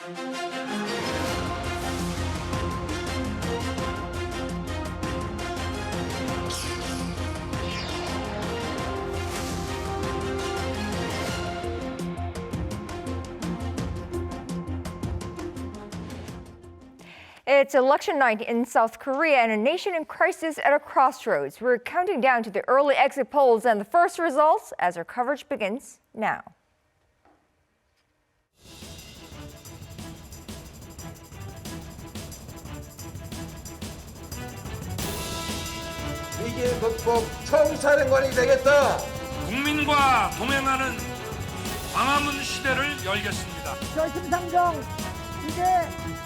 It's election night in South Korea and a nation in crisis at a crossroads. We're counting down to the early exit polls and the first results as our coverage begins now. 위기 극복 총사령관이 되겠다. 국민과 동행하는 광화문 시대를 열겠습니다. 심상정 이제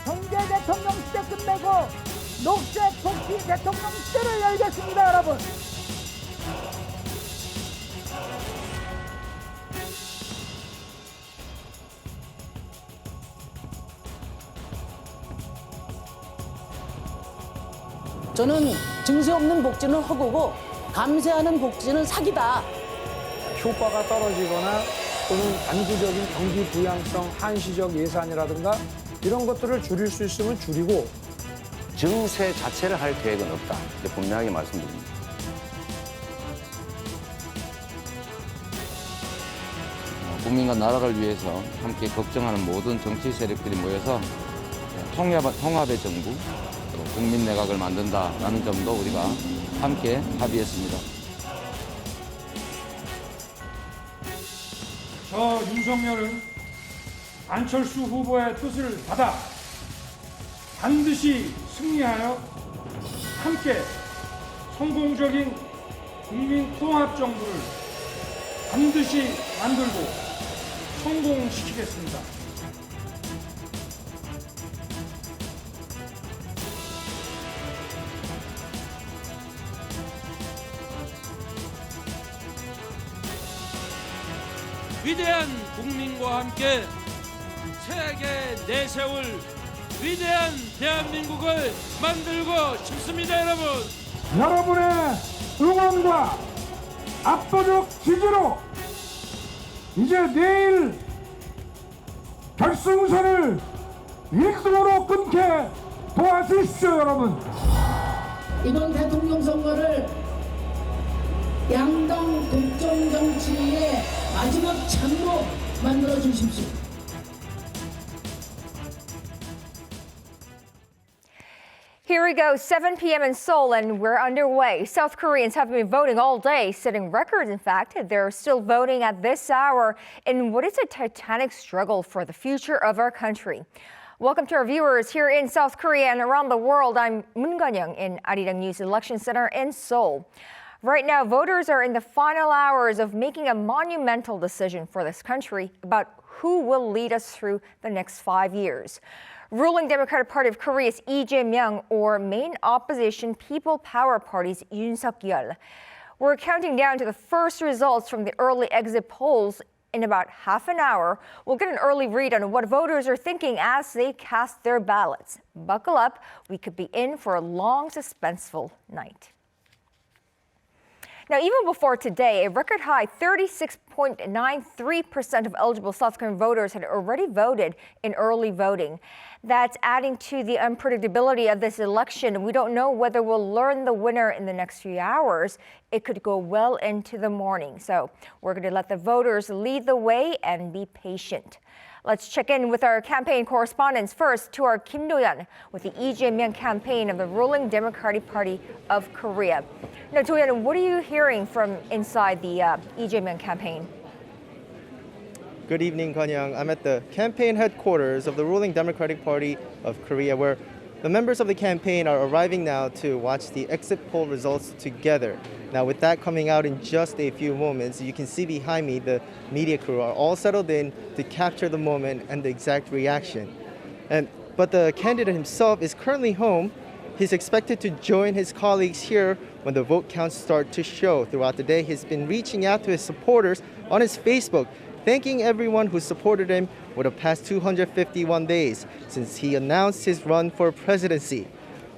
경제 대통령 시대 끝내고 녹색 복지 대통령 시대를 열겠습니다, 여러분. 저는 증세 없는 복지는 허구고 감세하는 복지는 사기다. 효과가 떨어지거나 또는 단기적인 경기 부양성 한시적 예산이라든가 이런 것들을 줄일 수 있으면 줄이고 증세 자체를 할 계획은 없다. 분명하게 말씀드립니다. 국민과 나라를 위해서 함께 걱정하는 모든 정치 세력들이 모여서 통합의 정부, 국민 내각을 만든다라는 점도 우리가 함께 합의했습니다. 저 윤석열은 안철수 후보의 뜻을 받아 반드시 승리하여 함께 성공적인 국민 통합 정부를 반드시 만들고 성공시키겠습니다. 위대한 국민과 함께 세계 내세울 위대한 대한민국을 만들고 싶습니다, 여러분. 여러분의 응원과 압도적 지지로 이제 내일 결승선을 1등으로 끊게 도와주십시오, 여러분. 이번 대통령 선거를 양당 독점 정치의 마지막 장로 만들어 주십시오. Here we go, 7 p.m. in Seoul, and we're underway. South Koreans have been voting all day, setting records, in fact. They're still voting at this hour in what is a titanic struggle for the future of our country. Welcome to our viewers here in South Korea and around the world. I'm Moon Gan-young in Arirang News Election Center in Seoul. Right now, voters are in the final hours of making a monumental decision for this country about who will lead us through the next 5 years. Ruling Democratic Party of Korea's Lee Jae-myung or main opposition People Power Party's Yoon Suk-yeol. We're counting down to the first results from the early exit polls in about half an hour. We'll get an early read on what voters are thinking as they cast their ballots. Buckle up, we could be in for a long, suspenseful night. Now, even before today, a record high 36.93% of eligible South Korean voters had already voted in early voting. That's adding to the unpredictability of this election. We don't know whether we'll learn the winner in the next few hours. It could go well into the morning. So we're going to let the voters lead the way and be patient. Let's check in with our campaign correspondents. First, to our Kim Do-yeon with the Lee Jae-myung campaign of the ruling Democratic Party of Korea. Now, Do-yeon, what are you hearing from inside the Lee Jae-myung campaign? Good evening, Gan-young. I'm at the campaign headquarters of the ruling Democratic Party of Korea, where the members of the campaign are arriving now to watch the exit poll results together. Now, with that coming out in just a few moments, you can see behind me the media crew are all settled in to capture the moment and the exact reaction. But the candidate himself is currently home. He's expected to join his colleagues here when the vote counts start to show. Throughout the day, he's been reaching out to his supporters on his Facebook, thanking everyone who supported him for the past 251 days since he announced his run for presidency.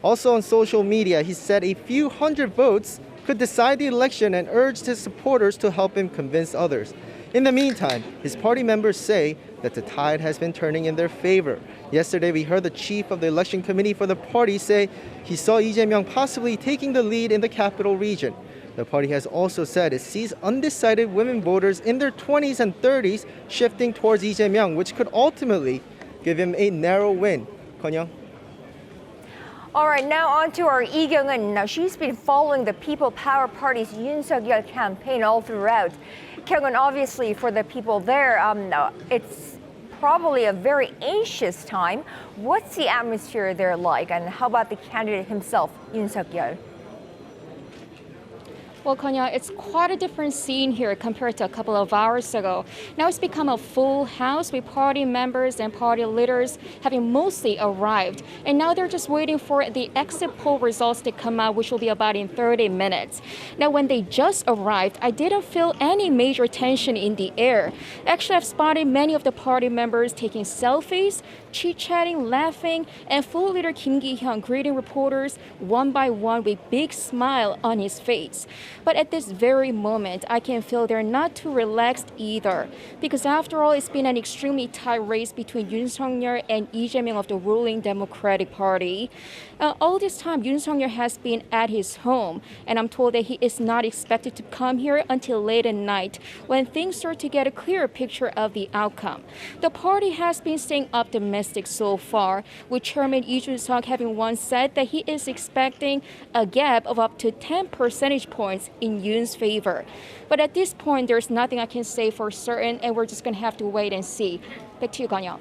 Also on social media, he said a few hundred votes could decide the election and urged his supporters to help him convince others. In the meantime, his party members say that the tide has been turning in their favor. Yesterday, we heard the chief of the election committee for the party say he saw Lee Jae-myung possibly taking the lead in the capital region. The party has also said it sees undecided women voters in their 20s and 30s shifting towards Lee Jae-myung, which could ultimately give him a narrow win. Kon-young. All right, now on to our Lee Kyung-eun. Now, she's been following the People Power Party's Yoon Suk-yeol campaign all throughout. Kyung-eun, obviously, for the people there, it's probably a very anxious time. What's the atmosphere there like, and how about the candidate himself, Yoon Suk-yeol? Well, Konya, it's quite a different scene here compared to a couple of hours ago. Now it's become a full house with party members and party leaders having mostly arrived. And now they're just waiting for the exit poll results to come out, which will be about in 30 minutes. Now, when they just arrived, I didn't feel any major tension in the air. Actually, I've spotted many of the party members taking selfies, chit-chatting, laughing, and full leader Kim Ki-hyun greeting reporters one by one with big smile on his face. But at this very moment, I can feel they're not too relaxed either. Because after all, it's been an extremely tight race between Yoon Suk-yeol and Lee Jae-myung of the ruling Democratic Party. All this time, Yoon Suk-yeol has been at his home, and I'm told that he is not expected to come here until late at night when things start to get a clearer picture of the outcome. The party has been staying optimistic so far, with Chairman Lee Jae-myung having once said that he is expecting a gap of up to 10 percentage points in Yoon's favor. But at this point, there's nothing I can say for certain, and we're just going to have to wait and see. Back to you, Kanya.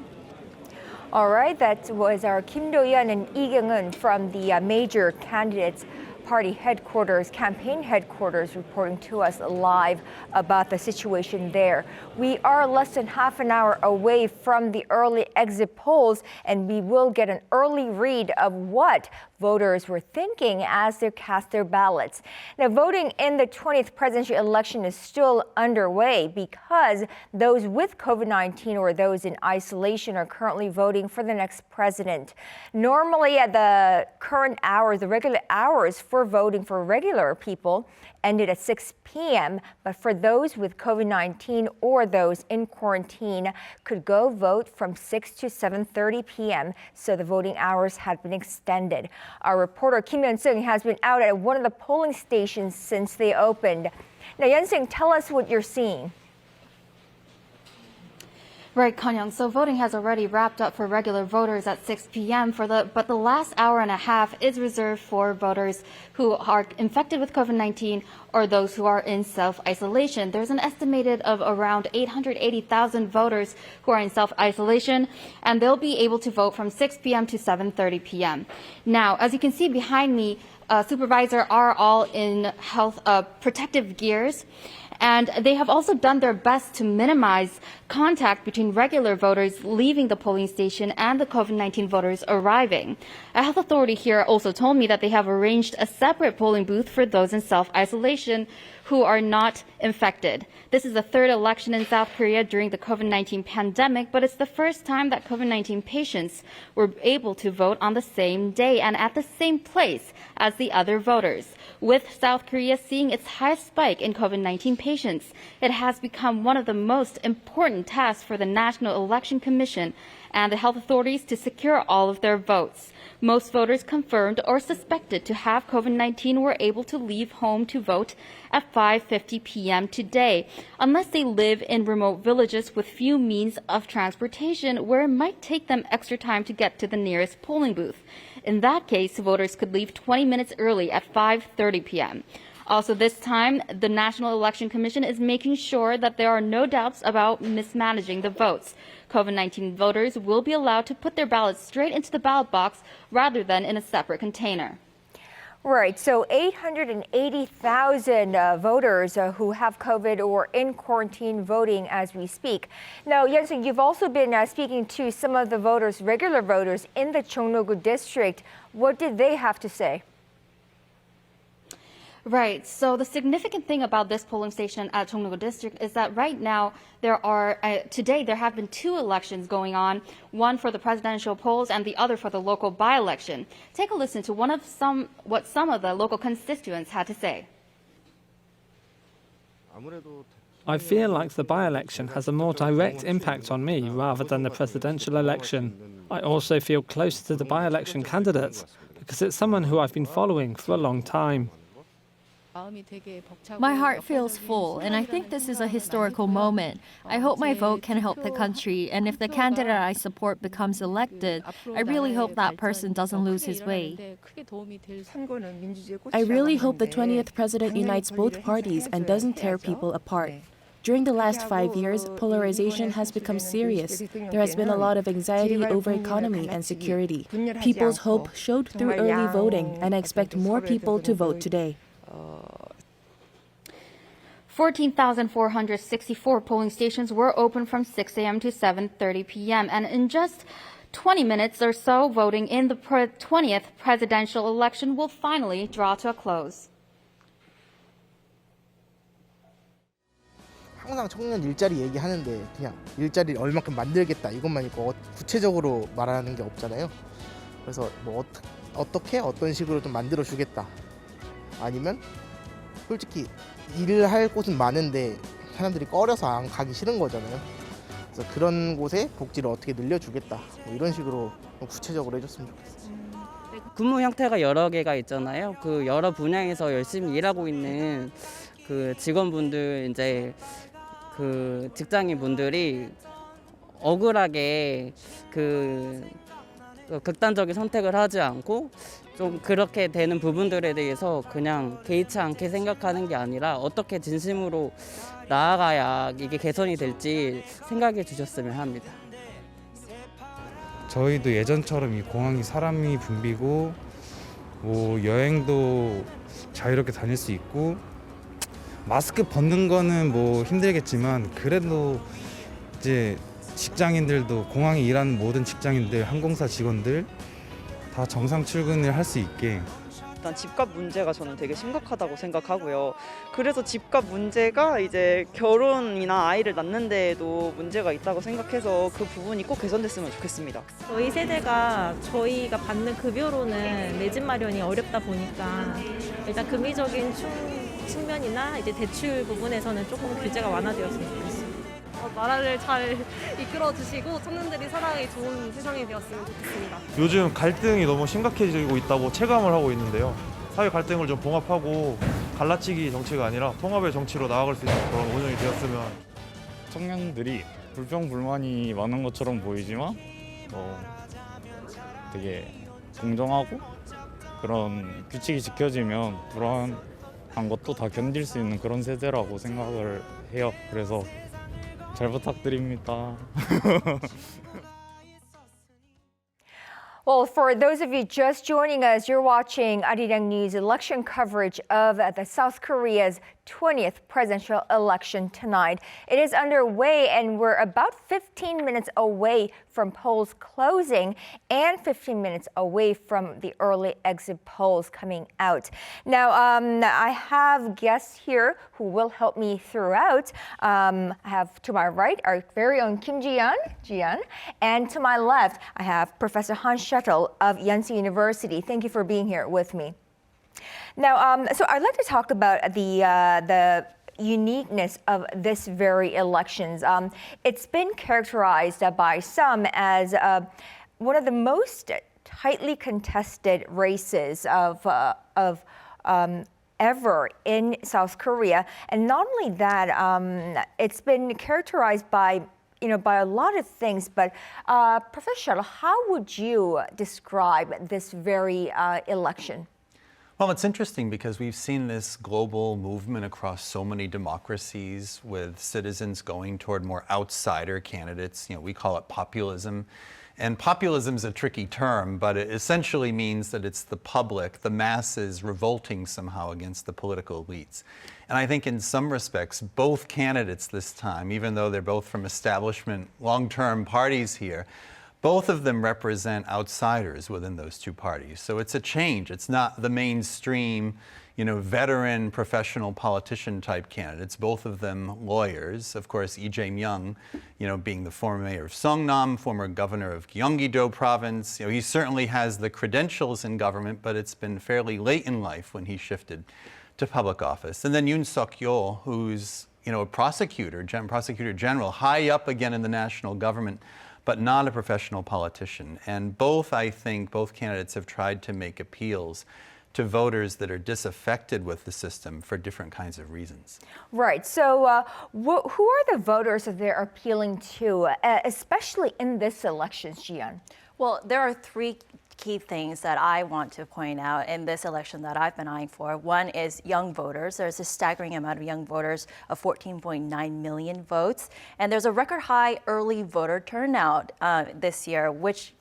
All right, that was our Kim Do-yeon and Lee Kyung-eun from the major candidates' party headquarters, campaign headquarters, reporting to us live about the situation there. We are less than half an hour away from the early exit polls, and we will get an early read of what voters were thinking as they cast their ballots. Now, voting in the 20th presidential election is still underway because those with COVID-19 or those in isolation are currently voting for the next president. Normally, at the current hours, the regular hours for voting for regular people ended at 6 p.m., but for those with COVID-19 or those in quarantine could go vote from 6 to 7:30 p.m., so the voting hours had been extended. Our reporter Kim Yeon-seung has been out at one of the polling stations since they opened. Now, Yeon-seung, tell us what you're seeing. Right, Kanyang. So voting has already wrapped up for regular voters at 6 p.m. But the last hour and a half is reserved for voters who are infected with COVID-19 or those who are in self-isolation. There's an estimated of around 880,000 voters who are in self-isolation, and they'll be able to vote from 6 p.m. to 7:30 p.m. Now, as you can see behind me, supervisors are all in health protective gears. And they have also done their best to minimize contact between regular voters leaving the polling station and the COVID-19 voters arriving. A health authority here also told me that they have arranged a separate polling booth for those in self-isolation who are not infected. This is the third election in South Korea during the COVID-19 pandemic, but it's the first time that COVID-19 patients were able to vote on the same day and at the same place as the other voters. With South Korea seeing its highest spike in COVID-19 patients, it has become one of the most important tasks for the National Election Commission and the health authorities to secure all of their votes. Most voters confirmed or suspected to have COVID-19 were able to leave home to vote at 5:50 p.m. today, unless they live in remote villages with few means of transportation where it might take them extra time to get to the nearest polling booth. In that case, voters could leave 20 minutes early at 5:30 p.m. Also this time, the National Election Commission is making sure that there are no doubts about mismanaging the votes. COVID-19 voters will be allowed to put their ballots straight into the ballot box rather than in a separate container. Right, so 880,000 voters who have COVID or in quarantine voting as we speak. Now, Yeon-seung, you've also been speaking to some of the voters, regular voters in the Cheongno-gu district. What did they have to say? Right. So the significant thing about this polling station at Cheongno-gu District is that right now today there have been two elections going on, one for the presidential polls and the other for the local by-election. Take a listen to what some of the local constituents had to say. 아무래도 I feel like the by-election has a more direct impact on me rather than the presidential election. I also feel closer to the by-election candidate because it's someone who I've been following for a long time. My heart feels full, and I think this is a historical moment. I hope my vote can help the country, and if the candidate I support becomes elected, I really hope that person doesn't lose his way. I really hope the 20th president unites both parties and doesn't tear people apart. During the last 5 years, polarization has become serious. There has been a lot of anxiety over economy and security. People's hope showed through early voting, and I expect more people to vote today. 14,464 polling stations were open from 6 a.m. to 7:30 p.m. And in just 20 minutes or so, voting in the 20th presidential election will finally draw to a close. 항상 청년 일자리 얘기하는데 그냥 일자리를 얼마큼 만들겠다 이것만 있고 구체적으로 말하는 게 없잖아요. 그래서 뭐 어떻게 어떤 식으로 좀 만들어 주겠다. 아니면 솔직히 일을 할 곳은 많은데 사람들이 꺼려서 안 가기 싫은 거잖아요. 그래서 그런 곳에 복지를 어떻게 늘려주겠다. 뭐 이런 식으로 구체적으로 해줬으면 좋겠어요. 근무 형태가 여러 개가 있잖아요. 그 여러 분야에서 열심히 일하고 있는 그 직원분들 이제 그 직장인 분들이 억울하게 그 극단적인 선택을 하지 않고 좀 그렇게 되는 부분들에 대해서 그냥 개의치 않게 생각하는 게 아니라 어떻게 진심으로 나아가야 이게 개선이 될지 생각해 주셨으면 합니다. 저희도 예전처럼 이 공항이 사람이 붐비고 뭐 여행도 자유롭게 다닐 수 있고 마스크 벗는 거는 뭐 힘들겠지만 그래도 이제 직장인들도 공항에 일하는 모든 직장인들, 항공사 직원들 다 정상 출근을 할 수 있게. 일단 집값 문제가 저는 되게 심각하다고 생각하고요. 그래서 집값 문제가 이제 결혼이나 아이를 낳는 데에도 문제가 있다고 생각해서 그 부분이 꼭 개선됐으면 좋겠습니다. 저희 세대가 저희가 받는 급여로는 내 집 마련이 어렵다 보니까 일단 금리적인 측면이나 이제 대출 부분에서는 조금 규제가 완화되었으면 좋겠습니다. 나라를 잘 이끌어 주시고 청년들이 살아가기 좋은 세상이 되었으면 좋겠습니다. 요즘 갈등이 너무 심각해지고 있다고 체감을 하고 있는데요. 사회 갈등을 좀 봉합하고 갈라치기 정치가 아니라 통합의 정치로 나아갈 수 있는 그런 운영이 되었으면. 청년들이 불평불만이 많은 것처럼 보이지만 되게 공정하고 그런 규칙이 지켜지면 불안한 것도 다 견딜 수 있는 그런 세대라고 생각을 해요. 그래서 잘 부탁드립니다. Well, for those of you just joining us, you're watching Arirang News election coverage of the South Korea's 20th presidential election tonight. It is underway and we're about 15 minutes away from polls closing and 15 minutes away from the early exit polls coming out. Now, I have guests here who will help me throughout. I have to my right our very own Kim Jian, and to my left I have Professor Han Shuttle of Yonsei University. Thank you for being here with me. Now, so I'd like to talk about the uniqueness of this very elections. It's been characterized by some as one of the most tightly contested races of ever in South Korea, and not only that, it's been characterized by a lot of things. But Professor Shuttle, how would you describe this very election? Well, it's interesting because we've seen this global movement across so many democracies with citizens going toward more outsider candidates. We call it populism. And populism is a tricky term, but it essentially means that it's the public, the masses, revolting somehow against the political elites. And I think in some respects, both candidates this time, even though they're both from establishment, long-term parties here, both of them represent outsiders within those two parties. So it's a change. It's not the mainstream, veteran professional politician type candidates, both of them lawyers. Of course, Lee Jae-myung, being the former mayor of Seongnam, former governor of Gyeonggi-do province. He certainly has the credentials in government, but it's been fairly late in life when he shifted to public office. And then Yoon Suk-yeol, who's a prosecutor general, high up again in the national government, but not a professional politician. And both candidates have tried to make appeals to voters that are disaffected with the system for different kinds of reasons. Right. So who are the voters that they're appealing to, especially in this election, Jian? Well, there are three key things that I want to point out in this election that I've been eyeing for. One is young voters. There's a staggering amount of young voters of 14.9 million votes. And there's a record high early voter turnout this year, which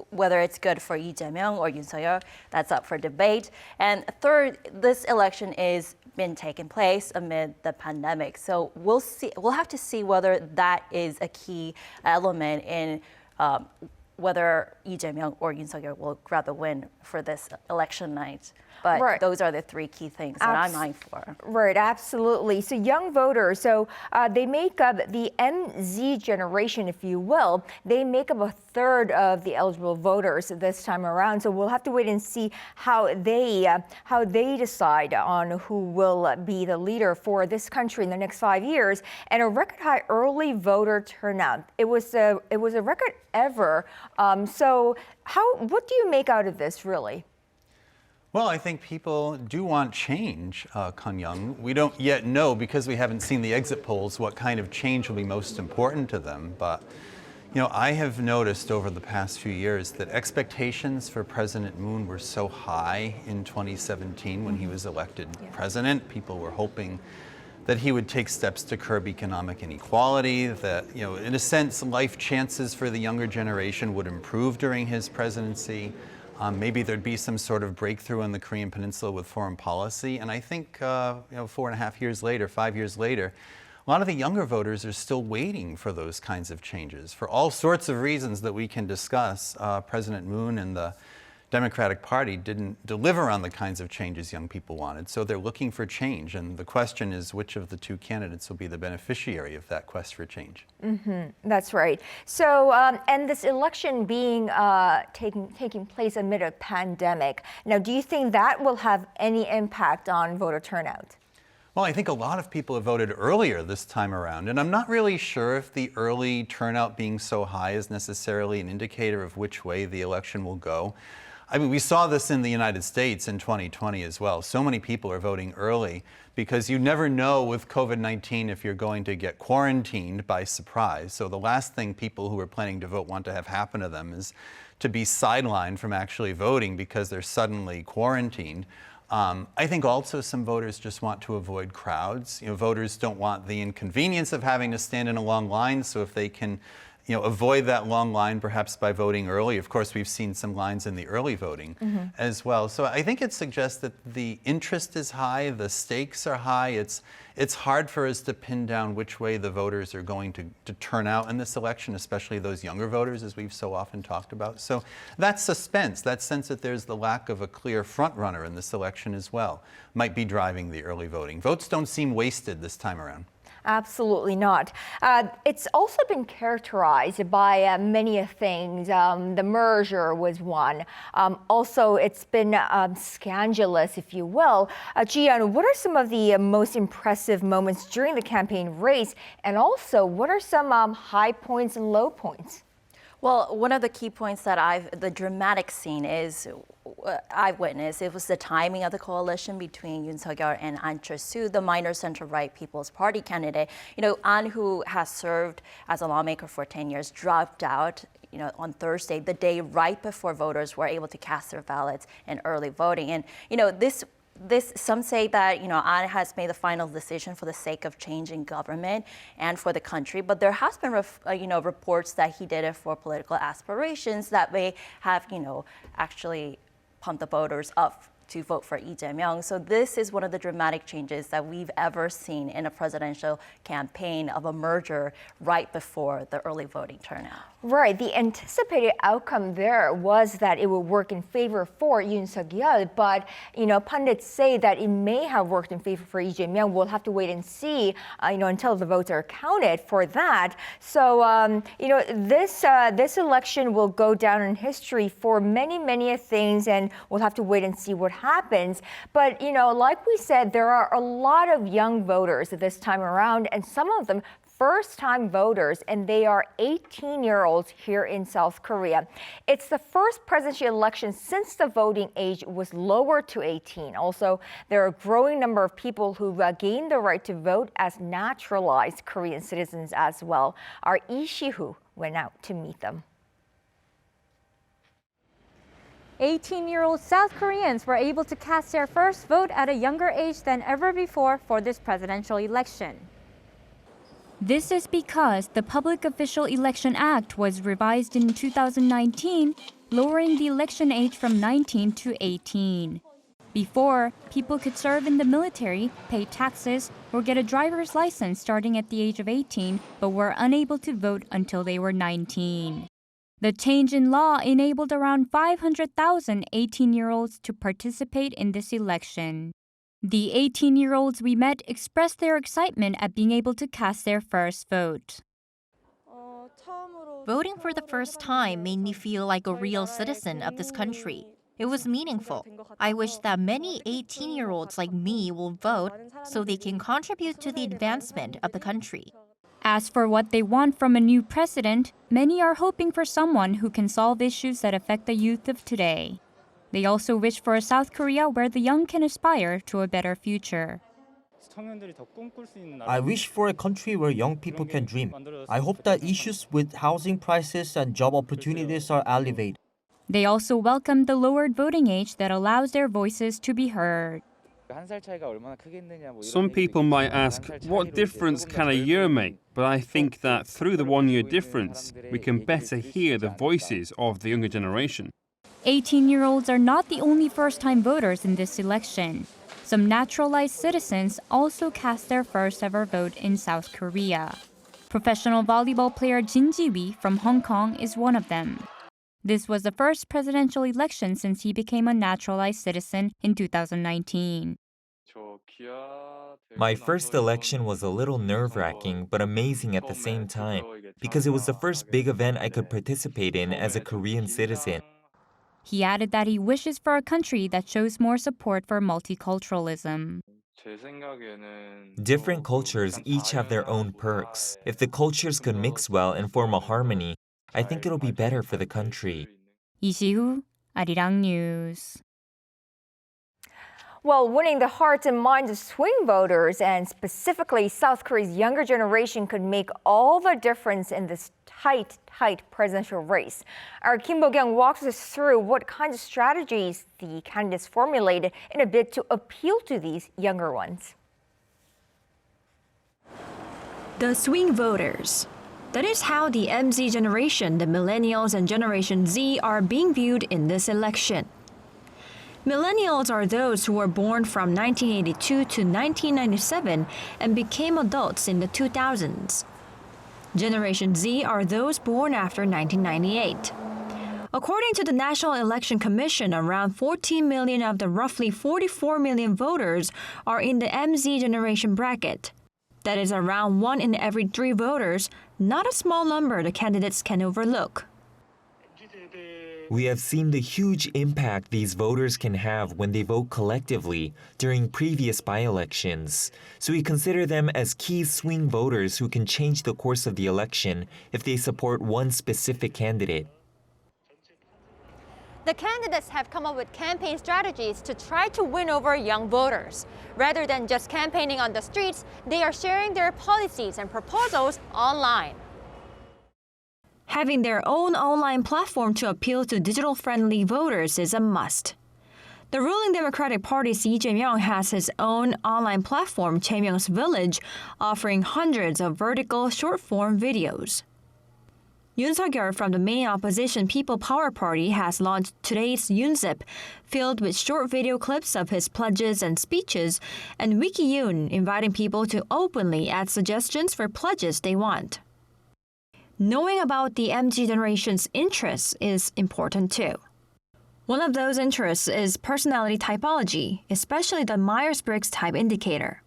whether it's good for Lee Jae-myung or Yoon Suk-yeol, that's up for debate. And third, this election is been taking place amid the pandemic. So we'll have to see whether that is a key element in whether Lee Jae-myung or Yoon Suk-yeol will grab the win for this election night. But those are the three key things that I'm eyeing for. Right, absolutely. So young voters, they make up the MZ generation, if you will. They make up a third of the eligible voters this time around. So we'll have to wait and see how they decide on who will be the leader for this country in the next 5 years. And a record high early voter turnout. It was a record ever. So what do you make out of this, really? Well, I think people do want change, Kan-young. We don't yet know, because we haven't seen the exit polls, what kind of change will be most important to them. But, I have noticed over the past few years that expectations for President Moon were so high in 2017 when he was elected president. People were hoping that he would take steps to curb economic inequality, that, in a sense, life chances for the younger generation would improve during his presidency. Maybe there'd be some sort of breakthrough in the Korean Peninsula with foreign policy. And I think, 4.5 years later, 5 years later, a lot of the younger voters are still waiting for those kinds of changes. For all sorts of reasons that we can discuss, President Moon and the Democratic Party didn't deliver on the kinds of changes young people wanted. So they're looking for change. And the question is, which of the two candidates will be the beneficiary of that quest for change? That's right. So, and this election being taking place amid a pandemic. Now, do you think that will have any impact on voter turnout? Well, I think a lot of people have voted earlier this time around, and I'm not really sure if the early turnout being so high is necessarily an indicator of which way the election will go. I mean, we saw this in the United States in 2020 as well. So many people are voting early because you never know with COVID-19 if you're going to get quarantined by surprise. So the last thing people who are planning to vote want to have happen to them is to be sidelined from actually voting because they're suddenly quarantined. I think also some voters just want to avoid crowds. Voters don't want the inconvenience of having to stand in a long line. So if they can avoid that long line, perhaps by voting early. Of course, we've seen some lines in the early voting as well. So I think it suggests that the interest is high, the stakes are high. It's hard for us to pin down which way the voters are going to turn out in this election, especially those younger voters, as we've so often talked about. So that suspense, that sense that there's the lack of a clear front runner in this election as well, might be driving the early voting. Votes don't seem wasted this time around. Absolutely not. It's also been characterized by many things. The merger was one. Also, it's been scandalous, if you will. Jian, what are some of the most impressive moments during the campaign race? And also, what are some high points and low points? Well, one of the key points that the dramatic scene is I've witnessed, it was the timing of the coalition between Yoon Suk-yeol and An Chol-soo, the minor center-right People's Party candidate. An, who has served as a lawmaker for 10 years, dropped out on Thursday, the day right before voters were able to cast their ballots in early voting. And, some say that, An has made the final decision for the sake of changing government and for the country. But there has been, reports that he did it for political aspirations that may have, actually pumped the voters up to vote for Lee Jae-myung. So this is one of the dramatic changes that we've ever seen in a presidential campaign of a merger right before the early voting turnout. Right. The anticipated outcome there was that it would work in favor for Yoon Suk-yeol, but pundits say that it may have worked in favor for Lee Jae-myung. We'll have to wait and see, until the votes are counted for that. So, this election will go down in history for many things, and we'll have to wait and see what happens. But like we said, there are a lot of young voters this time around, and some of them first-time voters, and they are 18-year-olds here in South Korea. It's the first presidential election since the voting age was lowered to 18. Also, there are a growing number of people who gained the right to vote as naturalized Korean citizens as well. Our Lee Si-hoo went out to meet them. 18-year-old South Koreans were able to cast their first vote at a younger age than ever before for this presidential election. This is because the Public Official Election Act was revised in 2019, lowering the election age from 19 to 18. Before, people could serve in the military, pay taxes, or get a driver's license starting at the age of 18, but were unable to vote until they were 19. The change in law enabled around 500,000 18-year-olds to participate in this election. The 18-year-olds we met expressed their excitement at being able to cast their first vote. Voting for the first time made me feel like a real citizen of this country. It was meaningful. I wish that many 18-year-olds like me will vote so they can contribute to the advancement of the country. As for what they want from a new president, many are hoping for someone who can solve issues that affect the youth of today. They also wish for a South Korea where the young can aspire to a better future. I wish for a country where young people can dream. I hope that issues with housing prices and job opportunities are alleviated. They also welcome the lowered voting age that allows their voices to be heard. Some people might ask, what difference can a year make? But I think that through the one-year difference, we can better hear the voices of the younger generation. 18-year-olds are not the only first-time voters in this election. Some naturalized citizens also cast their first-ever vote in South Korea. Professional volleyball player Jin Ji-wi from Hong Kong is one of them. This was the first presidential election since he became a naturalized citizen in 2019. My first election was a little nerve-wracking, but amazing at the same time, because it was the first big event I could participate in as a Korean citizen. He added that he wishes for a country that shows more support for multiculturalism. Different cultures each have their own perks. If the cultures could mix well and form a harmony, I think it'll be better for the country. Lee Si-hoo, Arirang News. Well, winning the hearts and minds of swing voters, and specifically South Korea's younger generation, could make all the difference in this tight presidential race. Our Kim Bo-kyung walks us through what kinds of strategies the candidates formulated in a bid to appeal to these younger ones. The swing voters. That is how the MZ generation, the millennials and Generation Z, are being viewed in this election. Millennials are those who were born from 1982 to 1997 and became adults in the 2000s. Generation Z are those born after 1998. According to the National Election Commission, around 14 million of the roughly 44 million voters are in the MZ generation bracket. That is around 1 in every 3 voters, not a small number the candidates can overlook. We have seen the huge impact these voters can have when they vote collectively during previous by-elections, so we consider them as key swing voters who can change the course of the election if they support one specific candidate. The candidates have come up with campaign strategies to try to win over young voters. Rather than just campaigning on the streets, they are sharing their policies and proposals online. Having their own online platform to appeal to digital-friendly voters is a must. The ruling Democratic Party's Lee Jae-myung has his own online platform, Jae-myung's Village, offering hundreds of vertical short-form videos. Yoon Suk-yeol from the main opposition People Power Party has launched today's Yoonzip, filled with short video clips of his pledges and speeches, and Wiki Yoon, inviting people to openly add suggestions for pledges they want. knowing about the MZ generation's interests is important too. One of those interests is personality typology, especially the Myers-Briggs type indicator.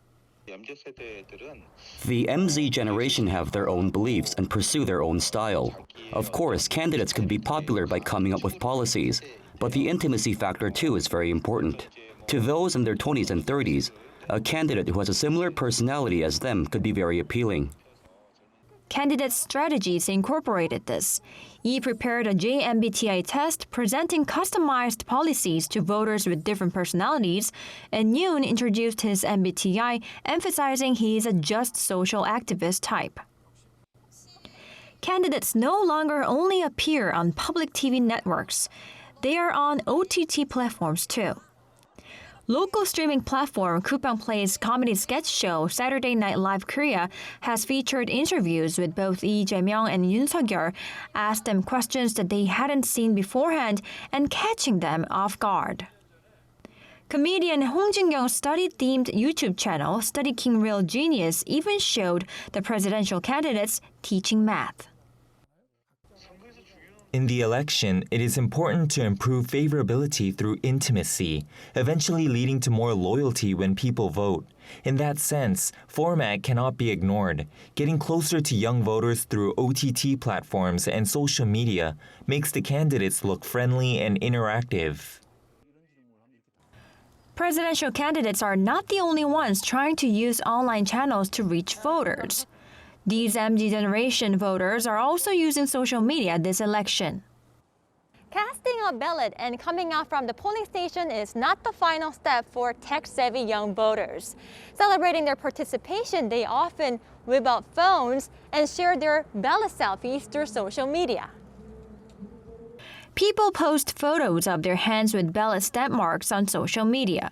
The MZ generation have their own beliefs and pursue their own style. Of course, candidates could be popular by coming up with policies, but the intimacy factor too is very important. To those in their 20s and 30s, a candidate who has a similar personality as them could be very appealing. Candidate strategies incorporated this. He prepared a JMBTI test presenting customized policies to voters with different personalities, and Yoon introduced his MBTI, emphasizing he is a just social activist type. Candidates no longer only appear on public TV networks. They are on OTT platforms too. Local streaming platform Coupang Play's comedy sketch show Saturday Night Live Korea has featured interviews with both Lee Jae-myung and Yoon Suk-yeol, asked them questions that they hadn't seen beforehand and catching them off guard. Comedian Hong Jin-kyung's study-themed YouTube channel, Study King Real Genius, even showed the presidential candidates teaching math. In the election, it is important to improve favorability through intimacy, eventually leading to more loyalty when people vote. In that sense, format cannot be ignored. Getting closer to young voters through OTT platforms and social media makes the candidates look friendly and interactive. Presidential candidates are not the only ones trying to use online channels to reach voters. These MZ generation voters are also using social media this election. Casting a ballot and coming out from the polling station is not the final step for tech-savvy young voters. Celebrating their participation, they often whip out phones and share their ballot selfies through social media. People post photos of their hands with ballot stamp marks on social media.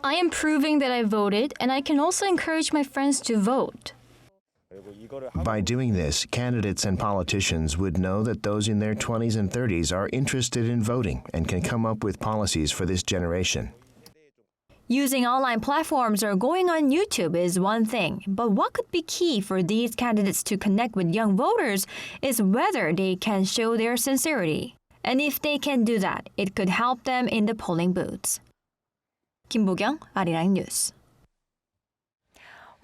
I am proving that I voted, and I can also encourage my friends to vote. By doing this, candidates and politicians would know that those in their 20s and 30s are interested in voting and can come up with policies for this generation. Using online platforms or going on YouTube is one thing, but what could be key for these candidates to connect with young voters is whether they can show their sincerity. And if they can do that, it could help them in the polling booths. 김보경, Arirang News.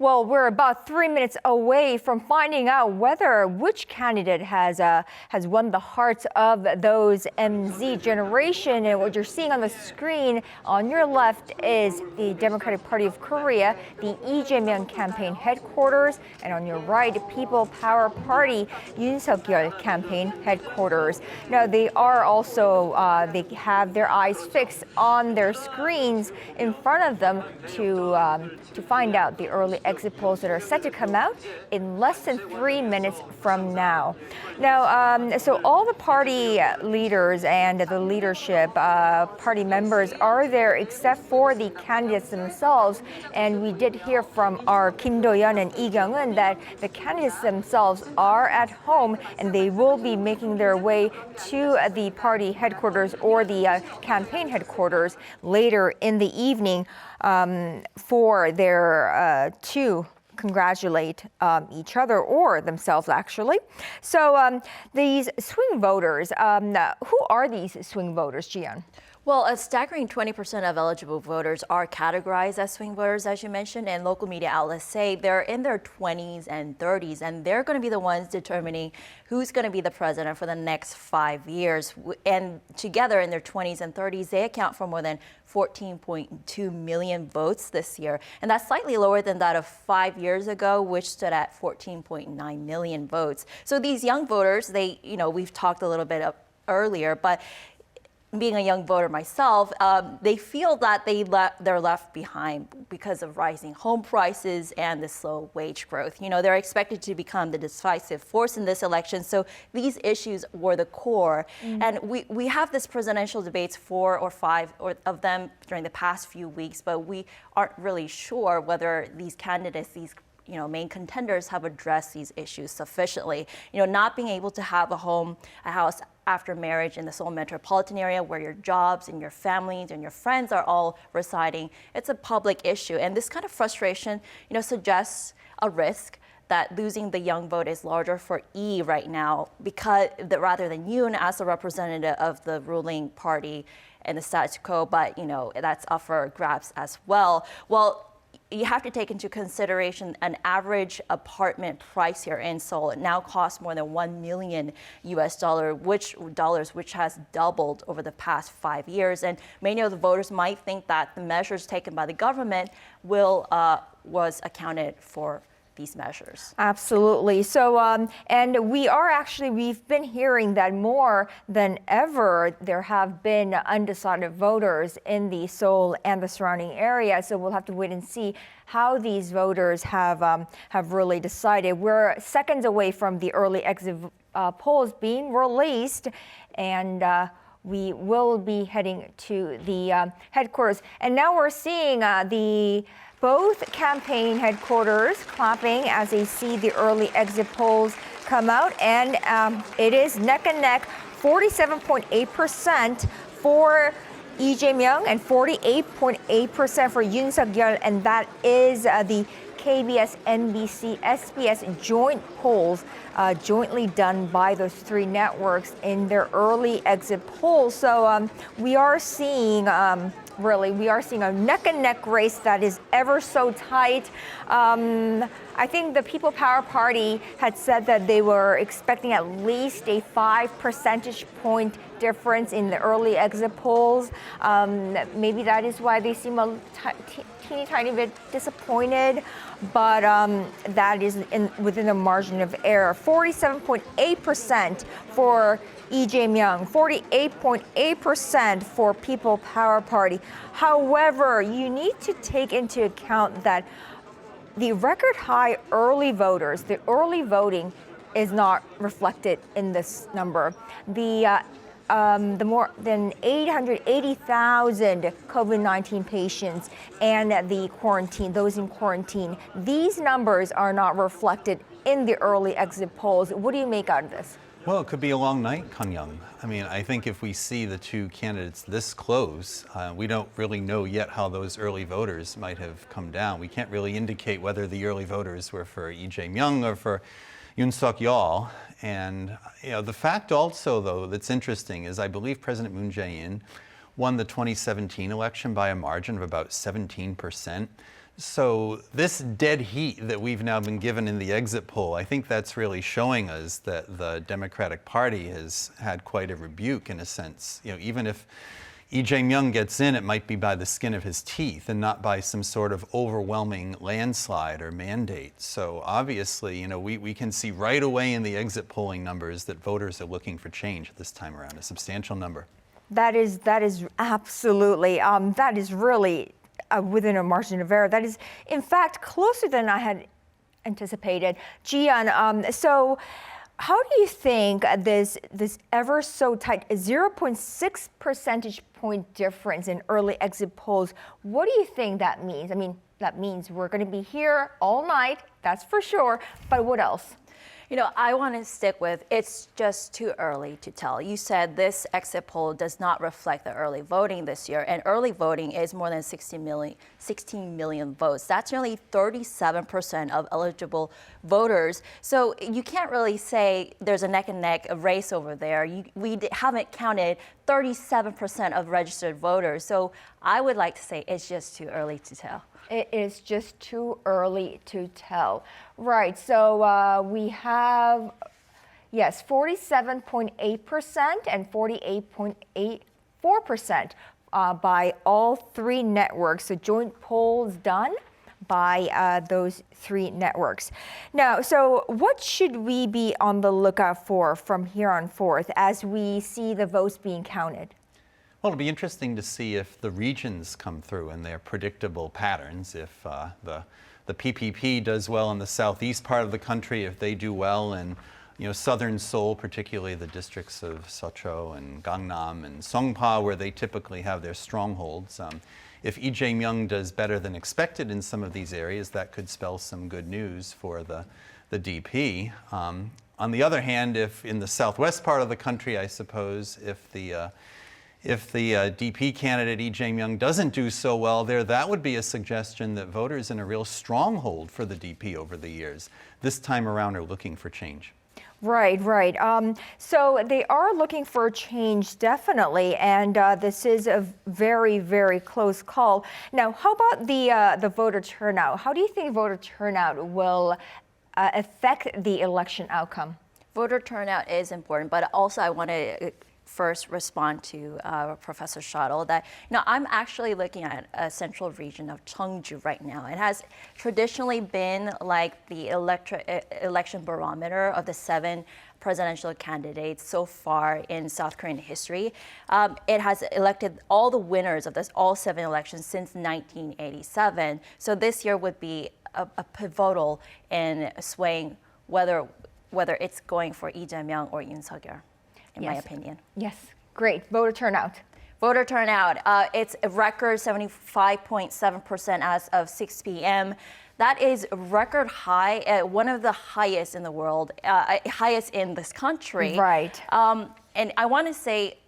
Well, we're about 3 minutes away from finding out which candidate has won the hearts of those MZ generation. And what you're seeing on the screen on your left is the Democratic Party of Korea, the Lee Jae-myung campaign headquarters, and on your right, People Power Party Yoon Suk-yeol campaign headquarters. Now, they are also they have their eyes fixed on their screens in front of them to find out the early exit polls that are set to come out in less than 3 minutes from now. Now, so all the party leaders and the leadership party members are there except for the candidates themselves. And we did hear from our Kim Do-yeon and Lee Kyung-eun that the candidates themselves are at home and they will be making their way to the party headquarters or the campaign headquarters later in the evening for their to congratulate each other or themselves, actually. So these swing voters, who are these swing voters, Jian? Well, a staggering 20% of eligible voters are categorized as swing voters, as you mentioned, and local media outlets say they're in their 20s and 30s, and they're going to be the ones determining who's going to be the president for the next 5 years. And together in their 20s and 30s, they account for more than 14.2 million votes this year. And that's slightly lower than that of 5 years ago, which stood at 14.9 million votes. So these young voters, we've talked a little bit earlier, but being a young voter myself, they feel that they're left behind because of rising home prices and the slow wage growth. They're expected to become the decisive force in this election. So these issues were the core. And we have this presidential debates, 4 or 5 of them during the past few weeks, but we aren't really sure whether these candidates, these main contenders have addressed these issues sufficiently. Not being able to have a house after marriage in the Seoul metropolitan area where your jobs and your families and your friends are all residing, it's a public issue. And this kind of frustration, suggests a risk that losing the young vote is larger for Lee right now because rather than Yoon as a representative of the ruling party and the status quo, but that's up for grabs as well. Well, you have to take into consideration an average apartment price here in Seoul. It now costs more than $1 million which has doubled over the past 5 years. And many of the voters might think that the measures taken by the government was accounted for these measures. Absolutely. So, and we've been hearing that more than ever, there have been undecided voters in the Seoul and the surrounding area. So we'll have to wait and see how these voters have really decided. We're seconds away from the early exit polls being released, and we will be heading to the headquarters. And now we're seeing both campaign headquarters clapping as they see the early exit polls come out, and it is neck and neck, 47.8% for Lee Jae-myung and 48.8% for Yoon Suk-yeol, and that is the KBS, NBC, SBS joint polls jointly done by those three networks in their early exit polls. So we are seeing a neck and neck race that is ever so tight. I think the People Power Party had said that they were expecting at least a 5 percentage point difference in the early exit polls. Maybe that is why they seem a teeny tiny bit disappointed, but that is within the margin of error. 47.8% for Lee Jae-myung, 48.8% for People Power Party. However, you need to take into account that the record high early voters, the early voting is not reflected in this number. The more than 880,000 COVID-19 patients and those in quarantine, these numbers are not reflected in the early exit polls. What do you make out of this? Well, it could be a long night, Kang-young. I mean, I think if we see the two candidates this close, we don't really know yet how those early voters might have come down. We can't really indicate whether the early voters were for Lee Jae-myung or for Yoon Suk-yeol. And the fact also, though, that's interesting is I believe President Moon Jae-in won the 2017 election by a margin of about 17%. So this dead heat that we've now been given in the exit poll, I think that's really showing us that the Democratic Party has had quite a rebuke in a sense. Even if Lee Jae-myung gets in, it might be by the skin of his teeth and not by some sort of overwhelming landslide or mandate. So obviously, we can see right away in the exit polling numbers that voters are looking for change at this time around, a substantial number. That is absolutely, that is really within a margin of error. That is, in fact, closer than I had anticipated. Jian, so how do you think this ever so tight 0.6 percentage point difference in early exit polls, what do you think that means? I mean, that means we're going to be here all night, that's for sure, but what else? I want to stick with it's just too early to tell. You said this exit poll does not reflect the early voting this year, and early voting is more than 16 million votes. That's nearly 37% of eligible voters. So you can't really say there's a neck and neck race over there. We haven't counted 37% of registered voters. So I would like to say it's just too early to tell. It is just too early to tell. Right, so we have, yes, 47.8% and 48.84% by all three networks. So joint polls done by those three networks. Now, so what should we be on the lookout for from here on forth as we see the votes being counted? Well, it'll be interesting to see if the regions come through in their predictable patterns. If the PPP does well in the southeast part of the country, if they do well in southern Seoul, particularly the districts of Seocho and Gangnam and Songpa, where they typically have their strongholds. If Lee Jae-myung does better than expected in some of these areas, that could spell some good news for the DP. On the other hand, if in the southwest part of the country, I suppose, if If the DP candidate Lee Jae-myung doesn't do so well there, that would be a suggestion that voters in a real stronghold for the DP over the years this time around are looking for change. Right, right. So they are looking for a change, definitely, and this is a very, very close call. Now, how about the voter turnout? How do you think voter turnout will affect the election outcome? Voter turnout is important, but also I want to first respond to Professor Shuttle that I'm actually looking at a central region of Cheongju right now. It has traditionally been like the election barometer of the 7 presidential candidates so far in South Korean history. It has elected all the winners of all 7 elections since 1987. So this year would be a pivotal in swaying whether it's going for Lee Jae-myung or Yoon Suk-yeol. In my opinion. Yes, great. Voter turnout. Voter turnout, it's a record 75.7% as of 6 p.m. That is record high, one of the highest in the world, highest in this country. Right. And I want to say,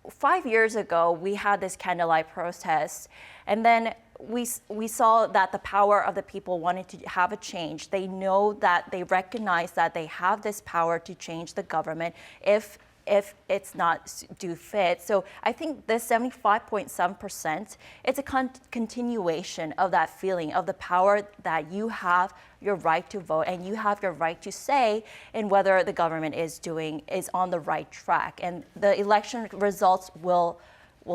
5 years ago, we had this candlelight protest, and then we saw that the power of the people wanted to have a change. They know that they recognize that they have this power to change the government if it's not do fit. So I think this 75.7%, it's a continuation of that feeling of the power that you have your right to vote and you have your right to say in whether the government is on the right track. And the election results will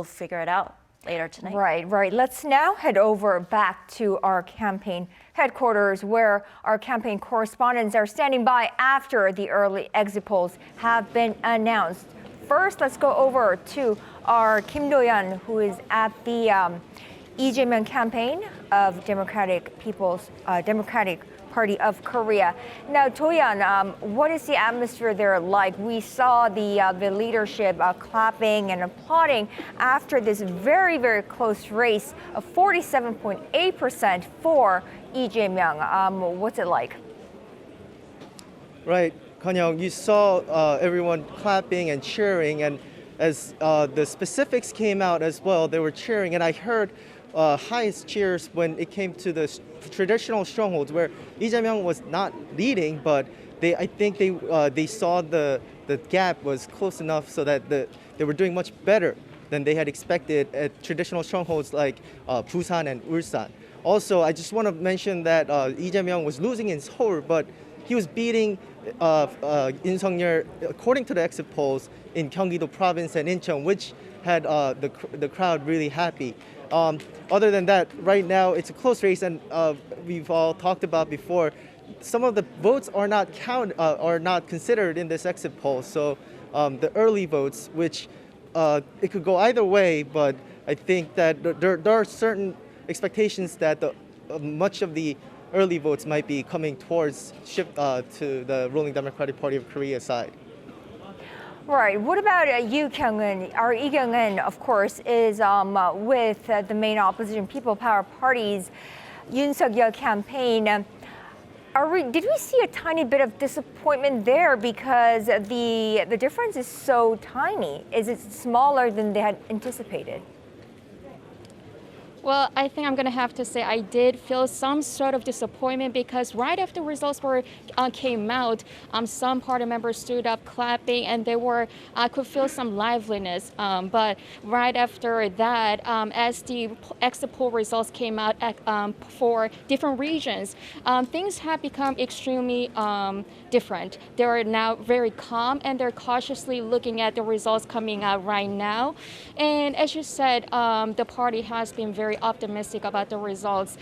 figure it out later tonight. Right, right. Let's now head over back to our campaign headquarters where our campaign correspondents are standing by after the early exit polls have been announced. First, let's go over to our Kim Do-yeon, who is at the Lee Jae-myung campaign of Democratic Party of Korea. Now, Do-yeon, what is the atmosphere there like? We saw the leadership clapping and applauding after this very, very close race of 47.8% for Lee Jae-myung. What's it like? Right, Kanyang, you saw everyone clapping and cheering, and as the specifics came out as well, they were cheering, and I heard highest cheers when it came to the traditional strongholds where Lee Jae-myung was not leading, but I think they saw the gap was close enough so that they were doing much better than they had expected at traditional strongholds like Busan and Ulsan. Also, I just want to mention that Lee Jae-myung was losing in Seoul, but he was beating Yoon Suk-yeol according to the exit polls in Gyeonggi-do province and Incheon, which had the crowd really happy. Other than that, right now it's a close race, and we've all talked about before. Some of the votes are not considered in this exit poll. So the early votes, which it could go either way, but I think that there are certain expectations that much of the early votes might be coming towards to the ruling Democratic Party of Korea side. Right. What about Yu Kyung-eun? Our Lee Kyung-eun, of course, is with the main opposition People Power Party's Yoon Suk-yeol campaign. Did we see a tiny bit of disappointment there because the difference is so tiny? Is it smaller than they had anticipated? Well, I think I'm going to have to say I did feel some sort of disappointment because right after results came out, some party members stood up clapping and I could feel some liveliness. But right after that, as the exit poll results came out for different regions, things have become extremely different. They're now very calm and they're cautiously looking at the results coming out right now. And as you said, the party has been very optimistic about the results.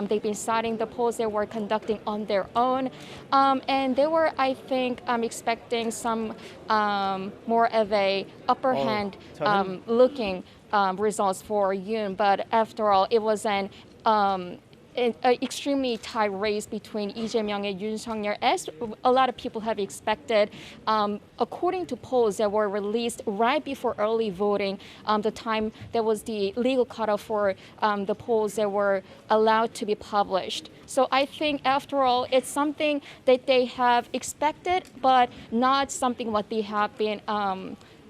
They've been citing the polls they were conducting on their own. And they were, I think, expecting some more of a upper hand looking results for Yoon. But after all, it was an extremely tight race between Lee Jae-myung and Yoon Suk-yeol, as a lot of people have expected. According to polls that were released right before early voting, the time there was the legal cutoff for the polls that were allowed to be published. So I think, after all, it's something that they have expected, but not something what they have been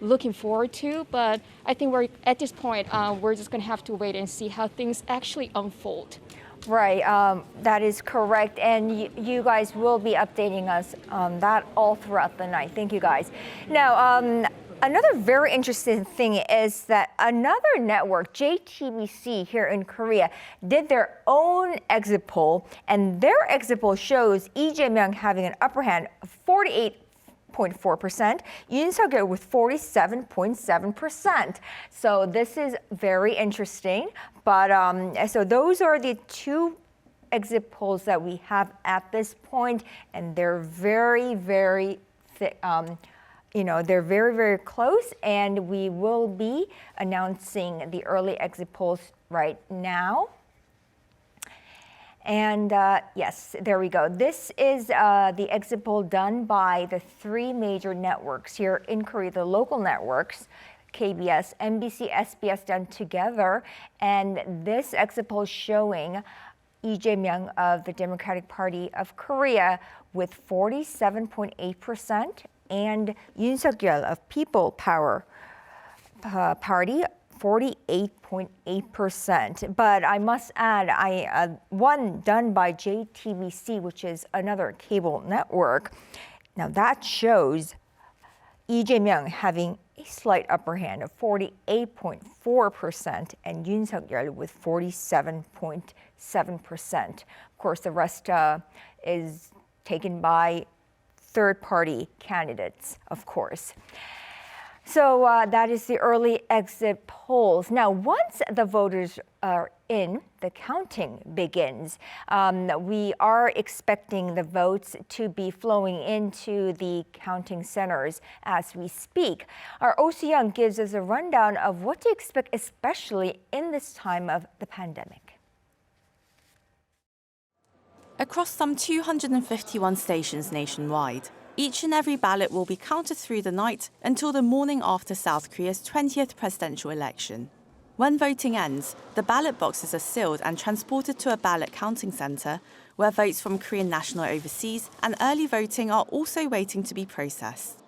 looking forward to. But I think we're at this point, we're just going to have to wait and see how things actually unfold. Right, that is correct. And you guys will be updating us on that all throughout the night. Thank you, guys. Now, another very interesting thing is that another network, JTBC here in Korea, did their own exit poll, and their exit poll shows Lee Jae-myung having an upper hand of 48.4%, Yoon Suk-yeol with 47.7%. So this is very interesting. But so those are the two exit polls that we have at this point, and they're very, very thick. They're very, very close, and we will be announcing the early exit polls right now. And yes, there we go. This is the exit poll done by the three major networks here in Korea, the local networks, KBS, MBC, SBS done together. And this exit poll showing Lee Jae-myung of the Democratic Party of Korea with 47.8%. And Yoon Suk-yeol of People Power Party, 48.8%. But I must add, one done by JTBC, which is another cable network. Now that shows Lee Jae-myung having a slight upper hand of 48.4% and Yoon Suk-yeol with 47.7%. Of course, the rest is taken by third-party candidates, of course. So that is the early exit polls. Now, once the voters are in, the counting begins. We are expecting the votes to be flowing into the counting centers as we speak. Our Oh Soo-young gives us a rundown of what to expect, especially in this time of the pandemic. Across some 251 stations nationwide, each and every ballot will be counted through the night until the morning after South Korea's 20th presidential election. When voting ends, the ballot boxes are sealed and transported to a ballot counting centre, where votes from Korean national overseas and early voting are also waiting to be processed.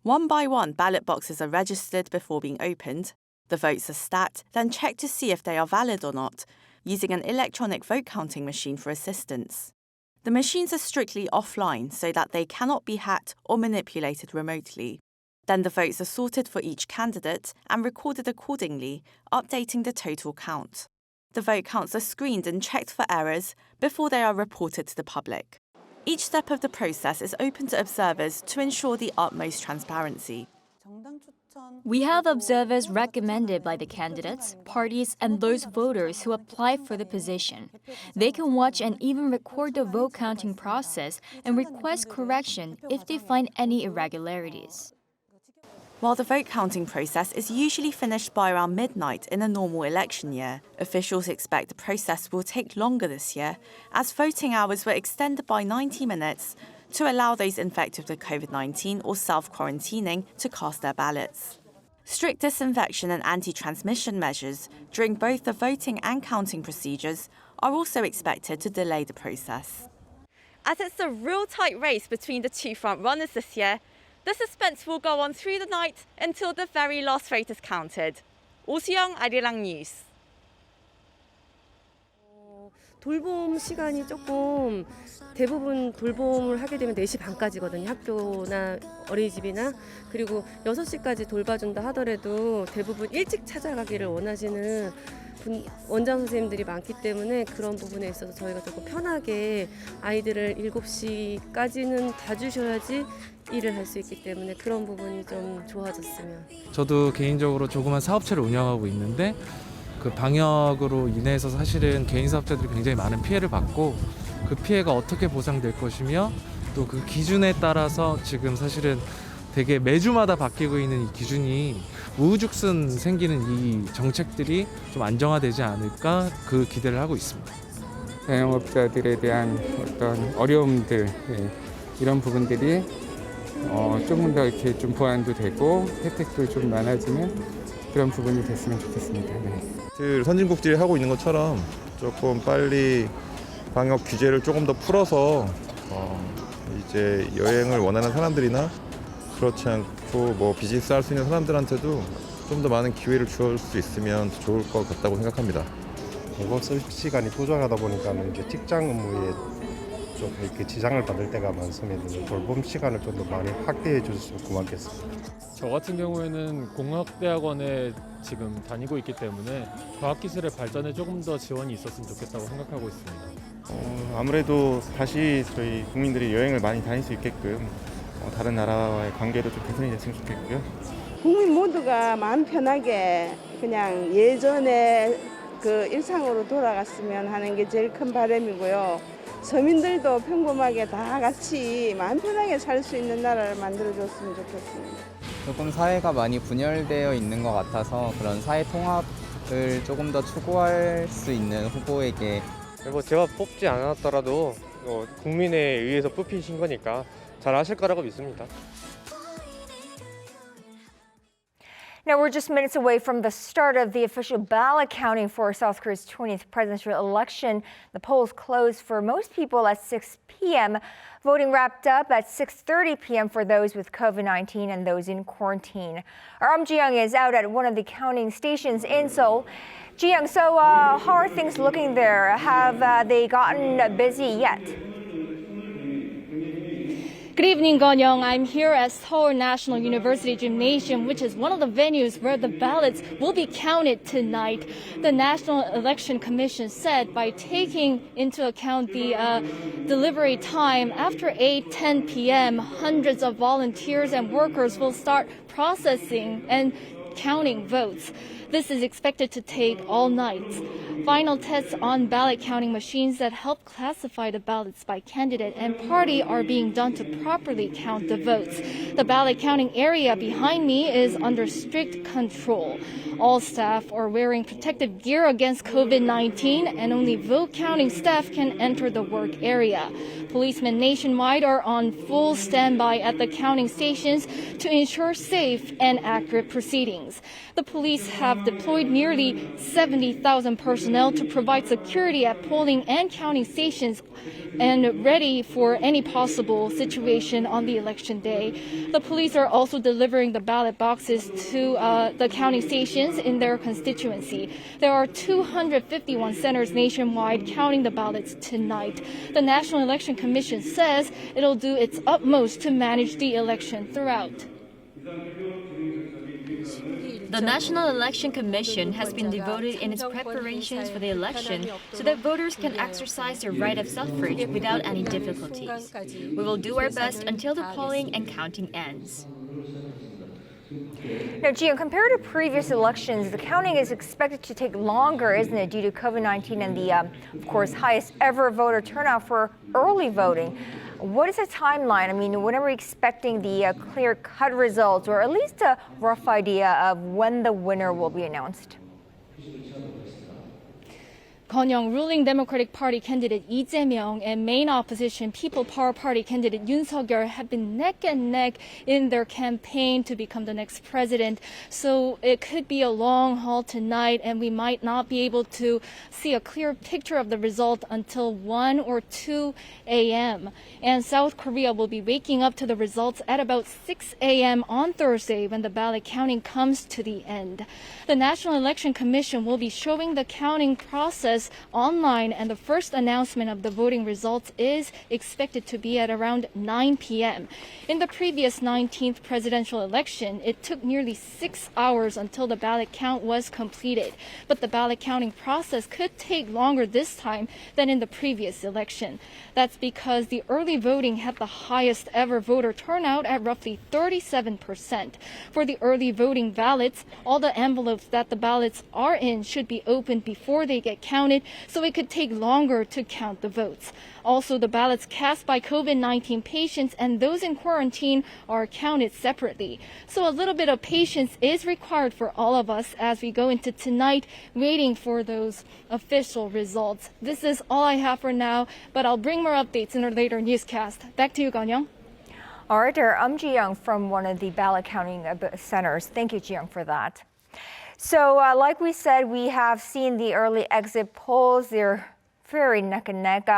One by one, ballot boxes are registered before being opened. The votes are stacked, then checked to see if they are valid or not, using an electronic vote counting machine for assistance. The machines are strictly offline so that they cannot be hacked or manipulated remotely. Then the votes are sorted for each candidate and recorded accordingly, updating the total count. The vote counts are screened and checked for errors before they are reported to the public. Each step of the process is open to observers to ensure the utmost transparency. We have observers recommended by the candidates, parties, and those voters who apply for the position. They can watch and even record the vote counting process and request correction if they find any irregularities. While the vote counting process is usually finished by around midnight in a normal election year, officials expect the process will take longer this year, as voting hours were extended by 90 minutes to allow those infected with COVID-19 or self-quarantining to cast their ballots. Strict disinfection and anti-transmission measures during both the voting and counting procedures are also expected to delay the process. As it's a real tight race between the two front runners this year, the suspense will go on through the night until the very last vote is counted. Oh Soo-young, Arirang News. 돌봄 시간이 조금 대부분 돌봄을 하게 되면 4시 반까지거든요. 학교나 어린이집이나. 그리고 6시까지 돌봐준다 하더라도 대부분 일찍 찾아가기를 원하시는 원장 선생님들이 많기 때문에 그런 부분에 있어서 저희가 조금 편하게 아이들을 7시까지는 봐주셔야지 일을 할 수 있기 때문에 그런 부분이 좀 좋아졌으면. 저도 개인적으로 조그만 사업체를 운영하고 있는데 그 방역으로 인해서 사실은 개인 사업자들이 굉장히 많은 피해를 받고 그 피해가 어떻게 보상될 것이며 또 그 기준에 따라서 지금 사실은 되게 매주마다 바뀌고 있는 이 기준이 우후죽순 생기는 이 정책들이 좀 안정화되지 않을까 그 기대를 하고 있습니다. 자영업자들에 대한 어떤 어려움들 이런 부분들이 조금 더 이렇게 좀 보완도 되고 혜택도 좀 많아지는 그런 부분이 됐으면 좋겠습니다. 네. 선진국들이 하고 있는 것처럼 조금 빨리 방역 규제를 조금 더 풀어서 이제 여행을 원하는 사람들이나 그렇지 않고 뭐 비즈니스 할 수 있는 사람들한테도 좀 더 많은 기회를 주어줄 수 있으면 좋을 것 같다고 생각합니다. 공공 서비스 시간이 부족하다 보니까 이제 직장 업무에 좀 이렇게 지장을 받을 때가 많습니다. 돌봄 시간을 좀 더 많이 확대해 주셨으면 고맙겠습니다. 저 같은 경우에는 공학대학원에 지금 다니고 있기 때문에 과학기술의 발전에 조금 더 지원이 있었으면 좋겠다고 생각하고 있습니다. 아무래도 다시 저희 국민들이 여행을 많이 다닐 수 있게끔 다른 나라와의 관계도 좀 개선이 됐으면 좋겠고요. 국민 모두가 마음 편하게 그냥 예전에 그 일상으로 돌아갔으면 하는 게 제일 큰 바람이고요. 서민들도 평범하게 다 같이 마음 편하게 살 수 있는 나라를 만들어줬으면 좋겠습니다. 조금 사회가 많이 분열되어 있는 것 같아서 그런 사회 통합을 조금 더 추구할 수 있는 후보에게 뭐 제가 뽑지 않았더라도 국민에 의해서 뽑히신 거니까 잘 하실 거라고 믿습니다. Now, we're just minutes away from the start of the official ballot counting for South Korea's 20th presidential election. The polls closed for most people at 6 p.m. Voting wrapped up at 6:30 p.m. for those with COVID-19 and those in quarantine. Our Ji-young is out at one of the counting stations in Seoul. Ji-young, so how are things looking there? Have they gotten busy yet? Good evening, Gonyong. I'm here at Seoul National University Gymnasium, which is one of the venues where the ballots will be counted tonight. The National Election Commission said by taking into account the delivery time after 8:10 p.m., hundreds of volunteers and workers will start processing and counting votes. This is expected to take all night. Final tests on ballot counting machines that help classify the ballots by candidate and party are being done to properly count the votes. The ballot counting area behind me is under strict control. All staff are wearing protective gear against COVID-19 and only vote counting staff can enter the work area. Policemen nationwide are on full standby at the counting stations to ensure safe and accurate proceedings. The police have deployed nearly 70,000 personnel to provide security at polling and counting stations and ready for any possible situation on the election day. The police are also delivering the ballot boxes to the counting stations in their constituency. There are 251 centers nationwide counting the ballots tonight. The National Election Commission says it'll do its utmost to manage the election throughout. The National Election Commission has been devoted in its preparations for the election so that voters can exercise their right of suffrage without any difficulties. We will do our best until the polling and counting ends. Now, Ji-young, compared to previous elections, the counting is expected to take longer, isn't it, due to COVID-19 and the, of course, highest ever voter turnout for early voting. What is the timeline? I mean, when are we expecting the clear-cut results, or at least a rough idea of when the winner will be announced? Gonyong, ruling Democratic Party candidate Lee Jae-myung and main opposition People Power Party candidate Yoon Suk-yeol have been neck and neck in their campaign to become the next president. So it could be a long haul tonight, and we might not be able to see a clear picture of the result until 1 or 2 a.m. And South Korea will be waking up to the results at about 6 a.m. on Thursday when the ballot counting comes to the end. The National Election Commission will be showing the counting process online, and the first announcement of the voting results is expected to be at around 9 p.m. In the previous 19th presidential election, it took nearly 6 hours until the ballot count was completed. But the ballot counting process could take longer this time than in the previous election. That's because the early voting had the highest ever voter turnout at roughly 37%. For the early voting ballots, all the envelopes that the ballots are in should be opened before they get counted, so it could take longer to count the votes. Also, the ballots cast by COVID-19 patients and those in quarantine are counted separately. So a little bit of patience is required for all of us as we go into tonight waiting for those official results. This is all I have for now, but I'll bring more updates in a later newscast. Back to you, Gonyong. All right, Ji-young from one of the ballot counting centers. Thank you, Ji-young, for that. So like we said, we have seen the early exit polls. They're very neck and neck.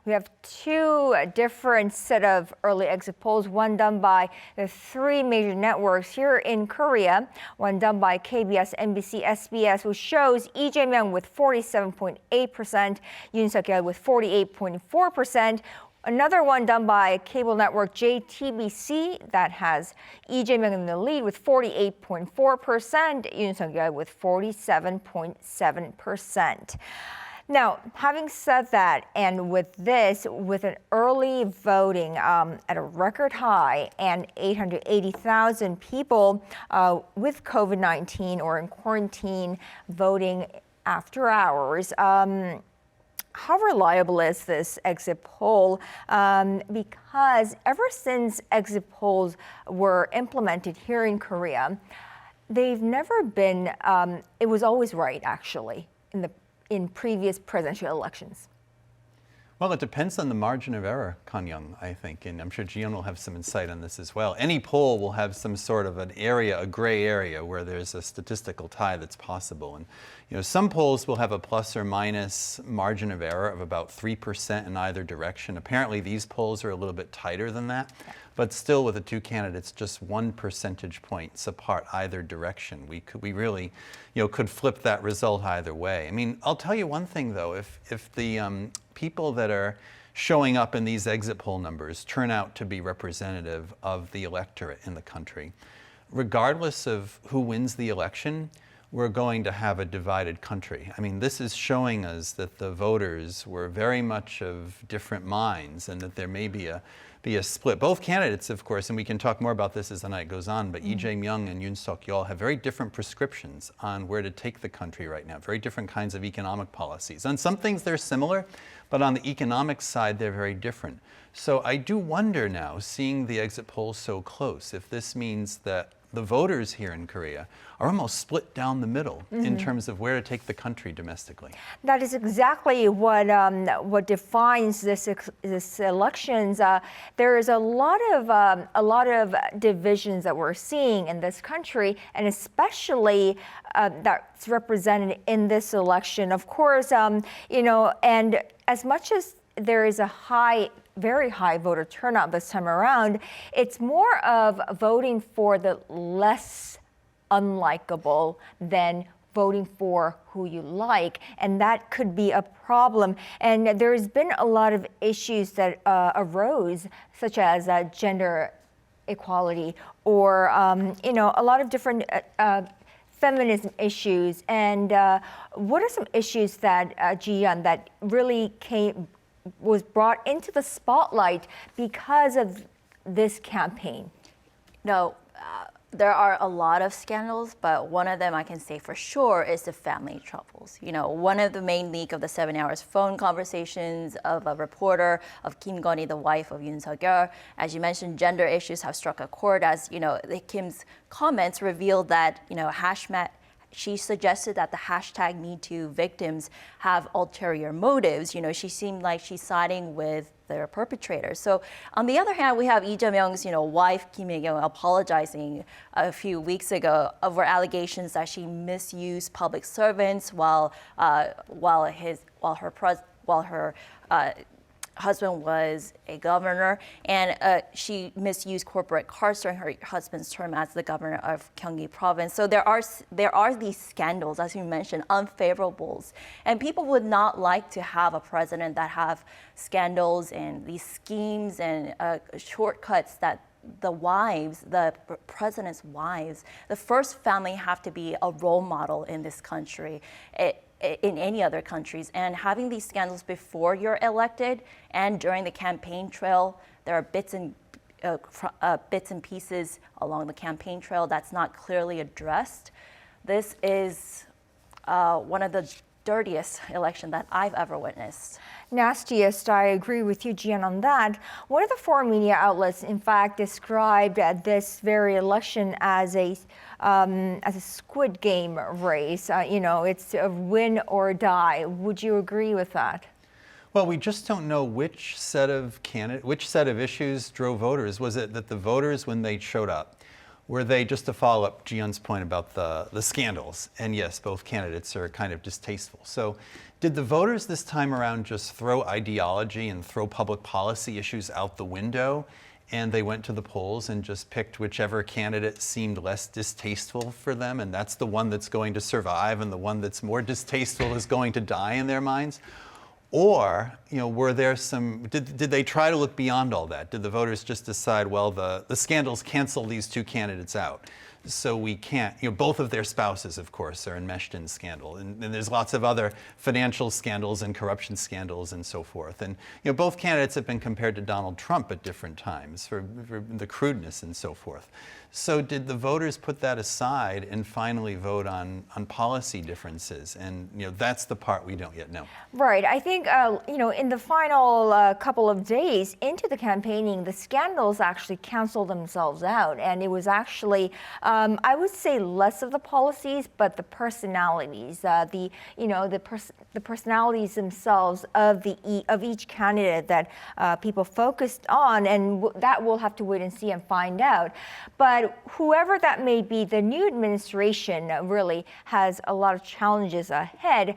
We have two different set of early exit polls, one done by the three major networks here in Korea, one done by KBS, MBC, SBS, which shows Lee Jae-myung with 47.8%, Yoon Suk-yeol with 48.4%. Another one done by cable network JTBC that has Lee Jae-myung in the lead with 48.4%, Yoon Suk-yeol with 47.7%. Now, having said that, and with this, with an early voting at a record high and 880,000 people with COVID-19 or in quarantine voting after hours, how reliable is this exit poll? Because ever since exit polls were implemented here in Korea, they've never been, it was always right, actually, in previous presidential elections. Well, it depends on the margin of error, Kan-young, I think, and I'm sure Jiyeon will have some insight on this as well. Any poll will have some sort of an area, a gray area, where there's a statistical tie that's possible. And some polls will have a plus or minus margin of error of about 3% in either direction. Apparently, these polls are a little bit tighter than that, but still, with the two candidates just 1 percentage points apart either direction, we really, could flip that result either way. I mean, I'll tell you one thing though, if the people that are showing up in these exit poll numbers turn out to be representative of the electorate in the country, regardless of who wins the election, we're going to have a divided country. I mean, this is showing us that the voters were very much of different minds and that there may be a split. Both candidates, of course, and we can talk more about this as the night goes on, but Lee Jae-myung and Yoon Suk-yeol have very different prescriptions on where to take the country right now, very different kinds of economic policies. On some things they're similar, but on the economic side they're very different. So I do wonder now, seeing the exit polls so close, if this means that the voters here in Korea are almost split down the middle in terms of where to take the country domestically. That is exactly what defines this elections. There is a lot of divisions that we're seeing in this country, and especially that's represented in this election. Of course, and as much as there is a very high voter turnout this time around, it's more of voting for the less unlikable than voting for who you like, and that could be a problem. And there's been a lot of issues that arose, such as gender equality or a lot of different feminism issues. And what are some issues that Jiyeon, that really was brought into the spotlight because of this campaign? No, there are a lot of scandals, but one of them I can say for sure is the family troubles. One of the main leak of the 7 hours phone conversations of a reporter of Kim Gun-hee, the wife of Yoon Suk-yeol. As you mentioned, gender issues have struck a chord, as Kim's comments revealed that she suggested that the hashtag #MeToo victims have ulterior motives. She seemed like she's siding with their perpetrators. So on the other hand, we have Lee Jae-myung's wife Kim Hye-kyung apologizing a few weeks ago over allegations that she misused public servants while her husband was a governor, and she misused corporate cards during her husband's term as the governor of Gyeonggi province. So there are these scandals, as you mentioned, unfavorables, and people would not like to have a president that have scandals and these schemes and shortcuts that the president's wives, the first family have to be a role model in this country. In any other countries, and having these scandals before you're elected and during the campaign trail, there are bits and pieces along the campaign trail that's not clearly addressed. This is one of the dirtiest election that I've ever witnessed. Nastiest, I agree with you, Jiyeon, on that. One of the foreign media outlets, in fact, described this very election as a Squid Game race. It's a win or die. Would you agree with that? Well, we just don't know which set of issues drove voters. Was it that the voters, when they showed up, were they, just to follow up Jiyeon's point about the scandals, and yes, both candidates are kind of distasteful. So did the voters this time around just throw ideology and throw public policy issues out the window, and they went to the polls and just picked whichever candidate seemed less distasteful for them, and that's the one that's going to survive, and the one that's more distasteful is going to die in their minds? Or, were there did they try to look beyond all that? Did the voters just decide, well, the scandals cancel these two candidates out, so we can't, both of their spouses, of course, are enmeshed in scandal. And there's lots of other financial scandals and corruption scandals and so forth. And, both candidates have been compared to Donald Trump at different times for the crudeness and so forth. So did the voters put that aside and finally vote on policy differences? And, that's the part we don't yet know. Right. I think, in the final couple of days into the campaigning, the scandals actually canceled themselves out. And it was actually, I would say, less of the policies, but the personalities, the personalities themselves of each candidate that people focused on. And that we'll have to wait and see and find out. But whoever that may be, the new administration really has a lot of challenges ahead.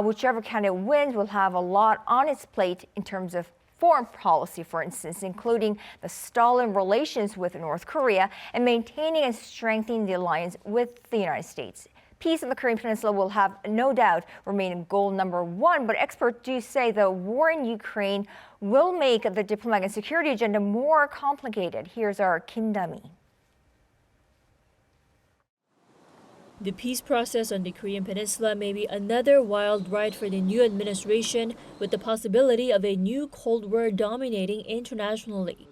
Whichever candidate wins will have a lot on its plate in terms of foreign policy, for instance, including the stalling relations with North Korea and maintaining and strengthening the alliance with the United States. Peace in the Korean Peninsula will have no doubt remain goal number one, but experts do say the war in Ukraine will make the diplomatic and security agenda more complicated. Here's our Kim Dami. The peace process on the Korean Peninsula may be another wild ride for the new administration, with the possibility of a new Cold War dominating internationally.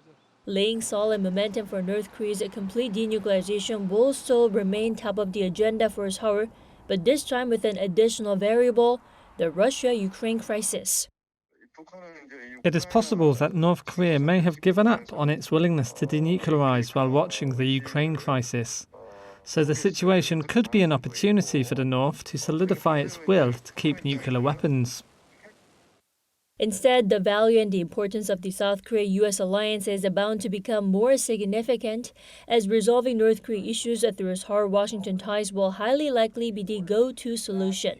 Laying solid momentum for North Korea's complete denuclearization will still remain top of the agenda for Seoul, but this time with an additional variable, the Russia-Ukraine crisis. It is possible that North Korea may have given up on its willingness to denuclearize while watching the Ukraine crisis. So the situation could be an opportunity for the North to solidify its will to keep nuclear weapons. Instead, the value and the importance of the South Korea-US alliance is bound to become more significant, as resolving North Korea issues through Seoul-Washington ties will highly likely be the go-to solution.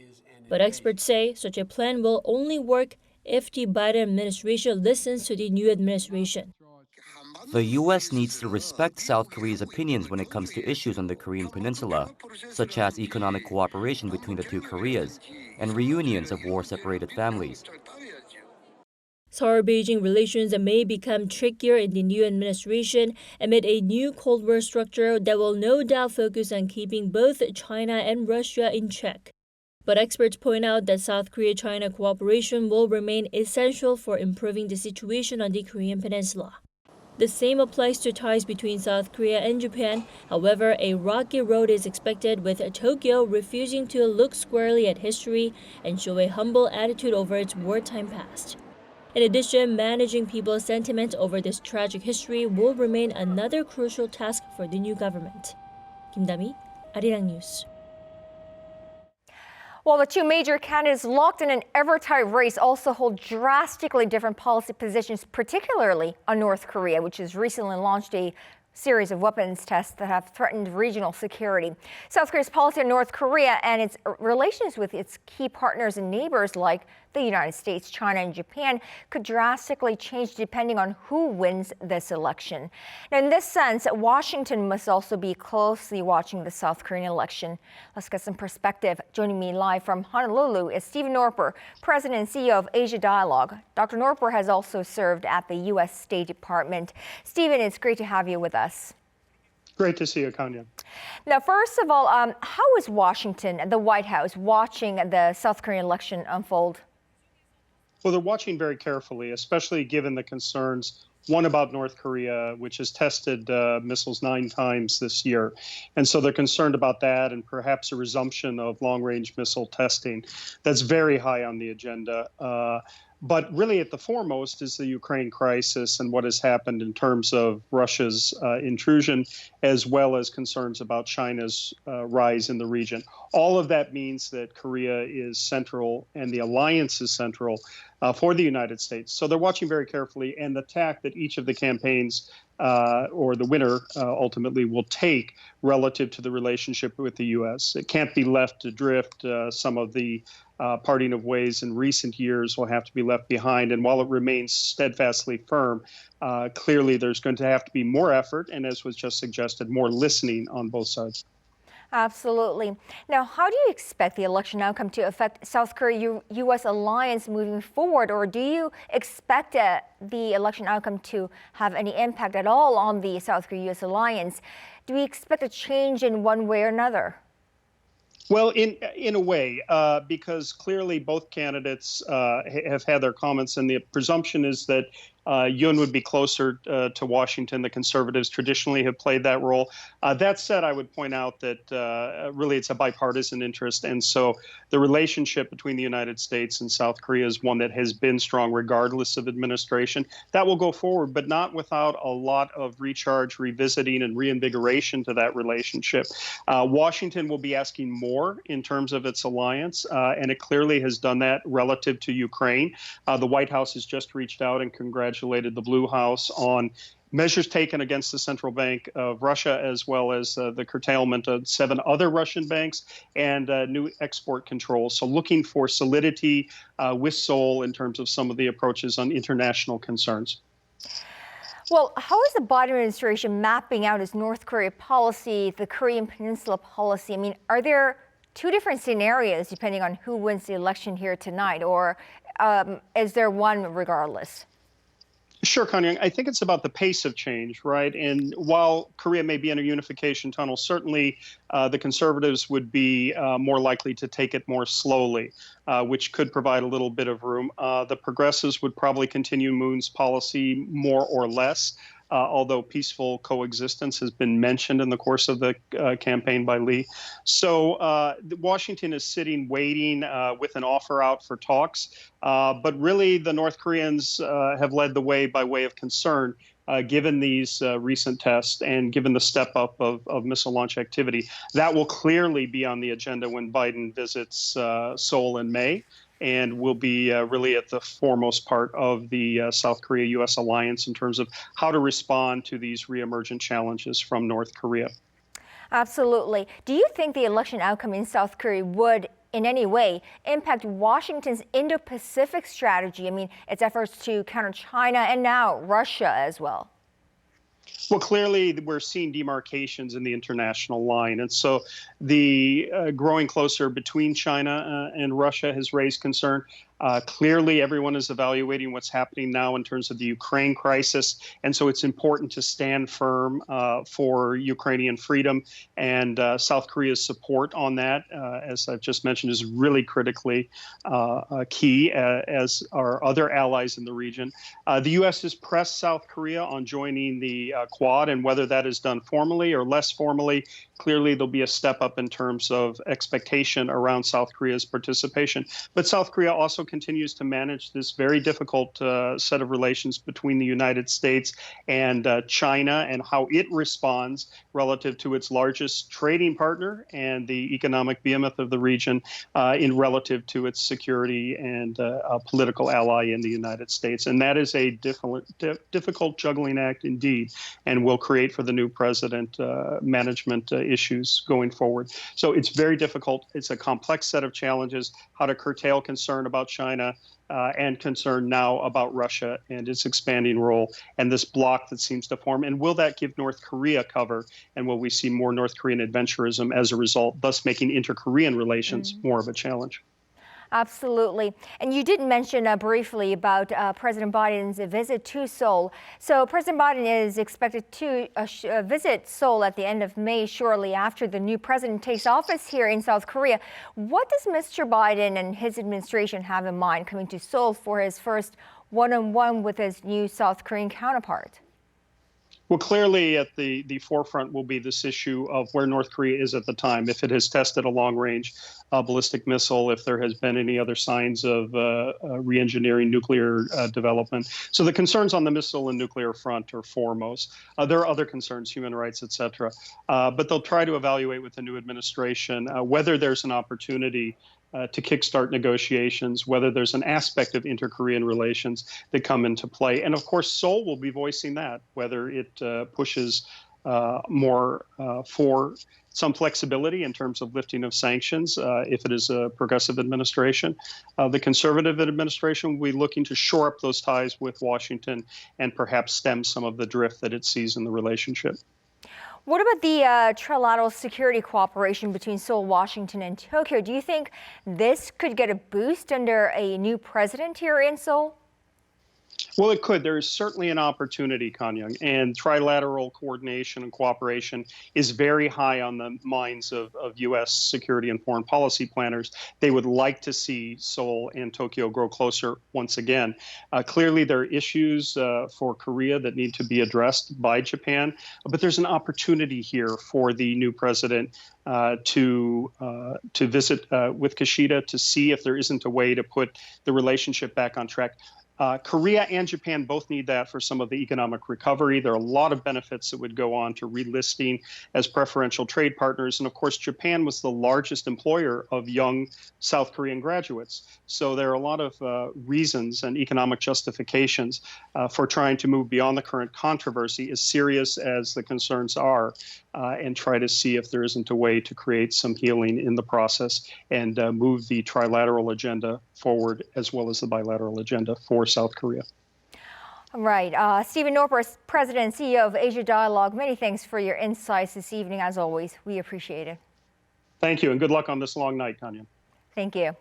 But experts say such a plan will only work if the Biden administration listens to the new administration. The U.S. needs to respect South Korea's opinions when it comes to issues on the Korean Peninsula, such as economic cooperation between the two Koreas and reunions of war-separated families. Seoul-Beijing relations may become trickier in the new administration amid a new Cold War structure that will no doubt focus on keeping both China and Russia in check. But experts point out that South Korea-China cooperation will remain essential for improving the situation on the Korean Peninsula. The same applies to ties between South Korea and Japan. However, a rocky road is expected, with Tokyo refusing to look squarely at history and show a humble attitude over its wartime past. In addition, managing people's sentiment over this tragic history will remain another crucial task for the new government. Kim Dami, Arirang News. While the two major candidates locked in an ever-tight race also hold drastically different policy positions, particularly on North Korea, which has recently launched a series of weapons tests that have threatened regional security. South Korea's policy on North Korea and its relations with its key partners and neighbors like the United States, China, and Japan could drastically change depending on who wins this election. Now, in this sense, Washington must also be closely watching the South Korean election. Let's get some perspective. Joining me live from Honolulu is Stephen Norper, President and CEO of Asia Dialogue. Dr. Norper has also served at the U.S. State Department. Stephen, it's great to have you with us. Great to see you, Kanya. Now, first of all, how is Washington, the White House, watching the South Korean election unfold? Well, they're watching very carefully, especially given the concerns, one about North Korea, which has tested missiles 9 times this year. And so they're concerned about that and perhaps a resumption of long-range missile testing. That's very high on the agenda. But really at the foremost is the Ukraine crisis and what has happened in terms of Russia's intrusion, as well as concerns about China's rise in the region. All of that means that Korea is central and the alliance is central for the United States. So they're watching very carefully, and the tack that each of the campaigns or the winner ultimately will take relative to the relationship with the U.S. It can't be left to drift. Some of the parting of ways in recent years will have to be left behind. And while it remains steadfastly firm, clearly there's going to have to be more effort, and as was just suggested, more listening on both sides. Absolutely. Now, how do you expect the election outcome to affect South Korea-U.S. alliance moving forward, or do you expect the election outcome to have any impact at all on the South Korea-U.S. alliance? Do we expect a change in one way or another? Well, in a way, because clearly both candidates have had their comments, and the presumption is that Yoon would be closer to Washington. The conservatives traditionally have played that role. That said, I would point out that really it's a bipartisan interest. And so the relationship between the United States and South Korea is one that has been strong regardless of administration. That will go forward, but not without a lot of recharge, revisiting, and reinvigoration to that relationship. Washington will be asking more in terms of its alliance, and it clearly has done that relative to Ukraine. The White House has just reached out and congratulated the Blue House on measures taken against the Central Bank of Russia, as well as the curtailment of 7 other Russian banks and new export controls. So looking for solidity with Seoul in terms of some of the approaches on international concerns. Well, how is the Biden administration mapping out its North Korea policy, the Korean Peninsula policy? I mean, are there 2 different scenarios depending on who wins the election here tonight, or is there one regardless? Sure, Kanyang. I think it's about the pace of change, right? And while Korea may be in a unification tunnel, certainly the conservatives would be more likely to take it more slowly, which could provide a little bit of room. The progressives would probably continue Moon's policy more or less, although peaceful coexistence has been mentioned in the course of the campaign by Lee. So Washington is sitting waiting with an offer out for talks. But really, the North Koreans have led the way by way of concern, given these recent tests and given the step up of missile launch activity. That will clearly be on the agenda when Biden visits Seoul in May, and will be really at the foremost part of the South Korea-U.S. alliance in terms of how to respond to these reemergent challenges from North Korea. Absolutely. Do you think the election outcome in South Korea would in any way impact Washington's Indo-Pacific strategy? I mean, its efforts to counter China and now Russia as well. Well, clearly, we're seeing demarcations in the international line. And so the growing closer between China and Russia has raised concern. Clearly, everyone is evaluating what's happening now in terms of the Ukraine crisis. And so it's important to stand firm for Ukrainian freedom. And South Korea's support on that, as I've just mentioned, is really critically key, as are other allies in the region. The U.S. has pressed South Korea on joining the Quad, and whether that is done formally or less formally, clearly there'll be a step up in terms of expectation around South Korea's participation. But South Korea also continues to manage this very difficult set of relations between the United States and China, and how it responds relative to its largest trading partner and the economic behemoth of the region in relative to its security and political ally in the United States. And that is a difficult juggling act indeed, and will create for the new president management issues going forward. So it's very difficult. It's a complex set of challenges, how to curtail concern about China and concern now about Russia and its expanding role, and this bloc that seems to form. And will that give North Korea cover? And will we see more North Korean adventurism as a result, thus making inter-Korean relations more of a challenge? Absolutely. And you did mention briefly about President Biden's visit to Seoul. So President Biden is expected to visit Seoul at the end of May, shortly after the new president takes office here in South Korea. What does Mr. Biden and his administration have in mind coming to Seoul for his first one-on-one with his new South Korean counterpart? Well, clearly at the forefront will be this issue of where North Korea is at the time, if it has tested a long-range ballistic missile, if there has been any other signs of re-engineering nuclear development. So the concerns on the missile and nuclear front are foremost. There are other concerns, human rights, et cetera. But they'll try to evaluate with the new administration whether there's an opportunity to kickstart negotiations, whether there's an aspect of inter-Korean relations that come into play. And of course, Seoul will be voicing that, whether it pushes more for some flexibility in terms of lifting of sanctions, if it is a progressive administration. The conservative administration will be looking to shore up those ties with Washington and perhaps stem some of the drift that it sees in the relationship. What about the trilateral security cooperation between Seoul, Washington, and Tokyo? Do you think this could get a boost under a new president here in Seoul? Well, it could. There is certainly an opportunity, Kanyang, and trilateral coordination and cooperation is very high on the minds of U.S. security and foreign policy planners. They would like to see Seoul and Tokyo grow closer once again. Clearly, there are issues for Korea that need to be addressed by Japan, but there's an opportunity here for the new president to visit with Kishida to see if there isn't a way to put the relationship back on track. Korea and Japan both need that for some of the economic recovery. There are a lot of benefits that would go on to relisting as preferential trade partners. And of course, Japan was the largest employer of young South Korean graduates. So there are a lot of reasons and economic justifications for trying to move beyond the current controversy, as serious as the concerns are, and try to see if there isn't a way to create some healing in the process and move the trilateral agenda forward as well as the bilateral agenda for South Korea. All right. Stephen Norper, President and CEO of Asia Dialogue, many thanks for your insights this evening. As always, we appreciate it. Thank you, and good luck on this long night, Kanya. Thank you.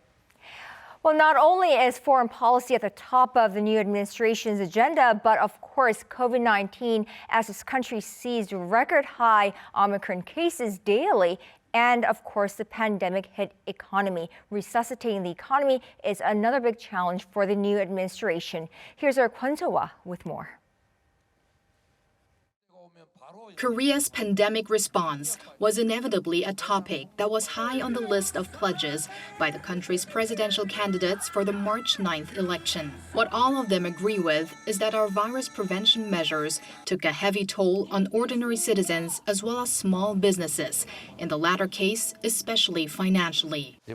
Well, not only is foreign policy at the top of the new administration's agenda, but of course, COVID-19 as this country sees record high Omicron cases daily. And of course, the pandemic hit economy. Resuscitating the economy is another big challenge for the new administration. Here's our Kwon So-hwa with more. Korea's pandemic response was inevitably a topic that was high on the list of pledges by the country's presidential candidates for the March 9th election. What all of them agree with is that our virus prevention measures took a heavy toll on ordinary citizens as well as small businesses, in the latter case, especially financially. The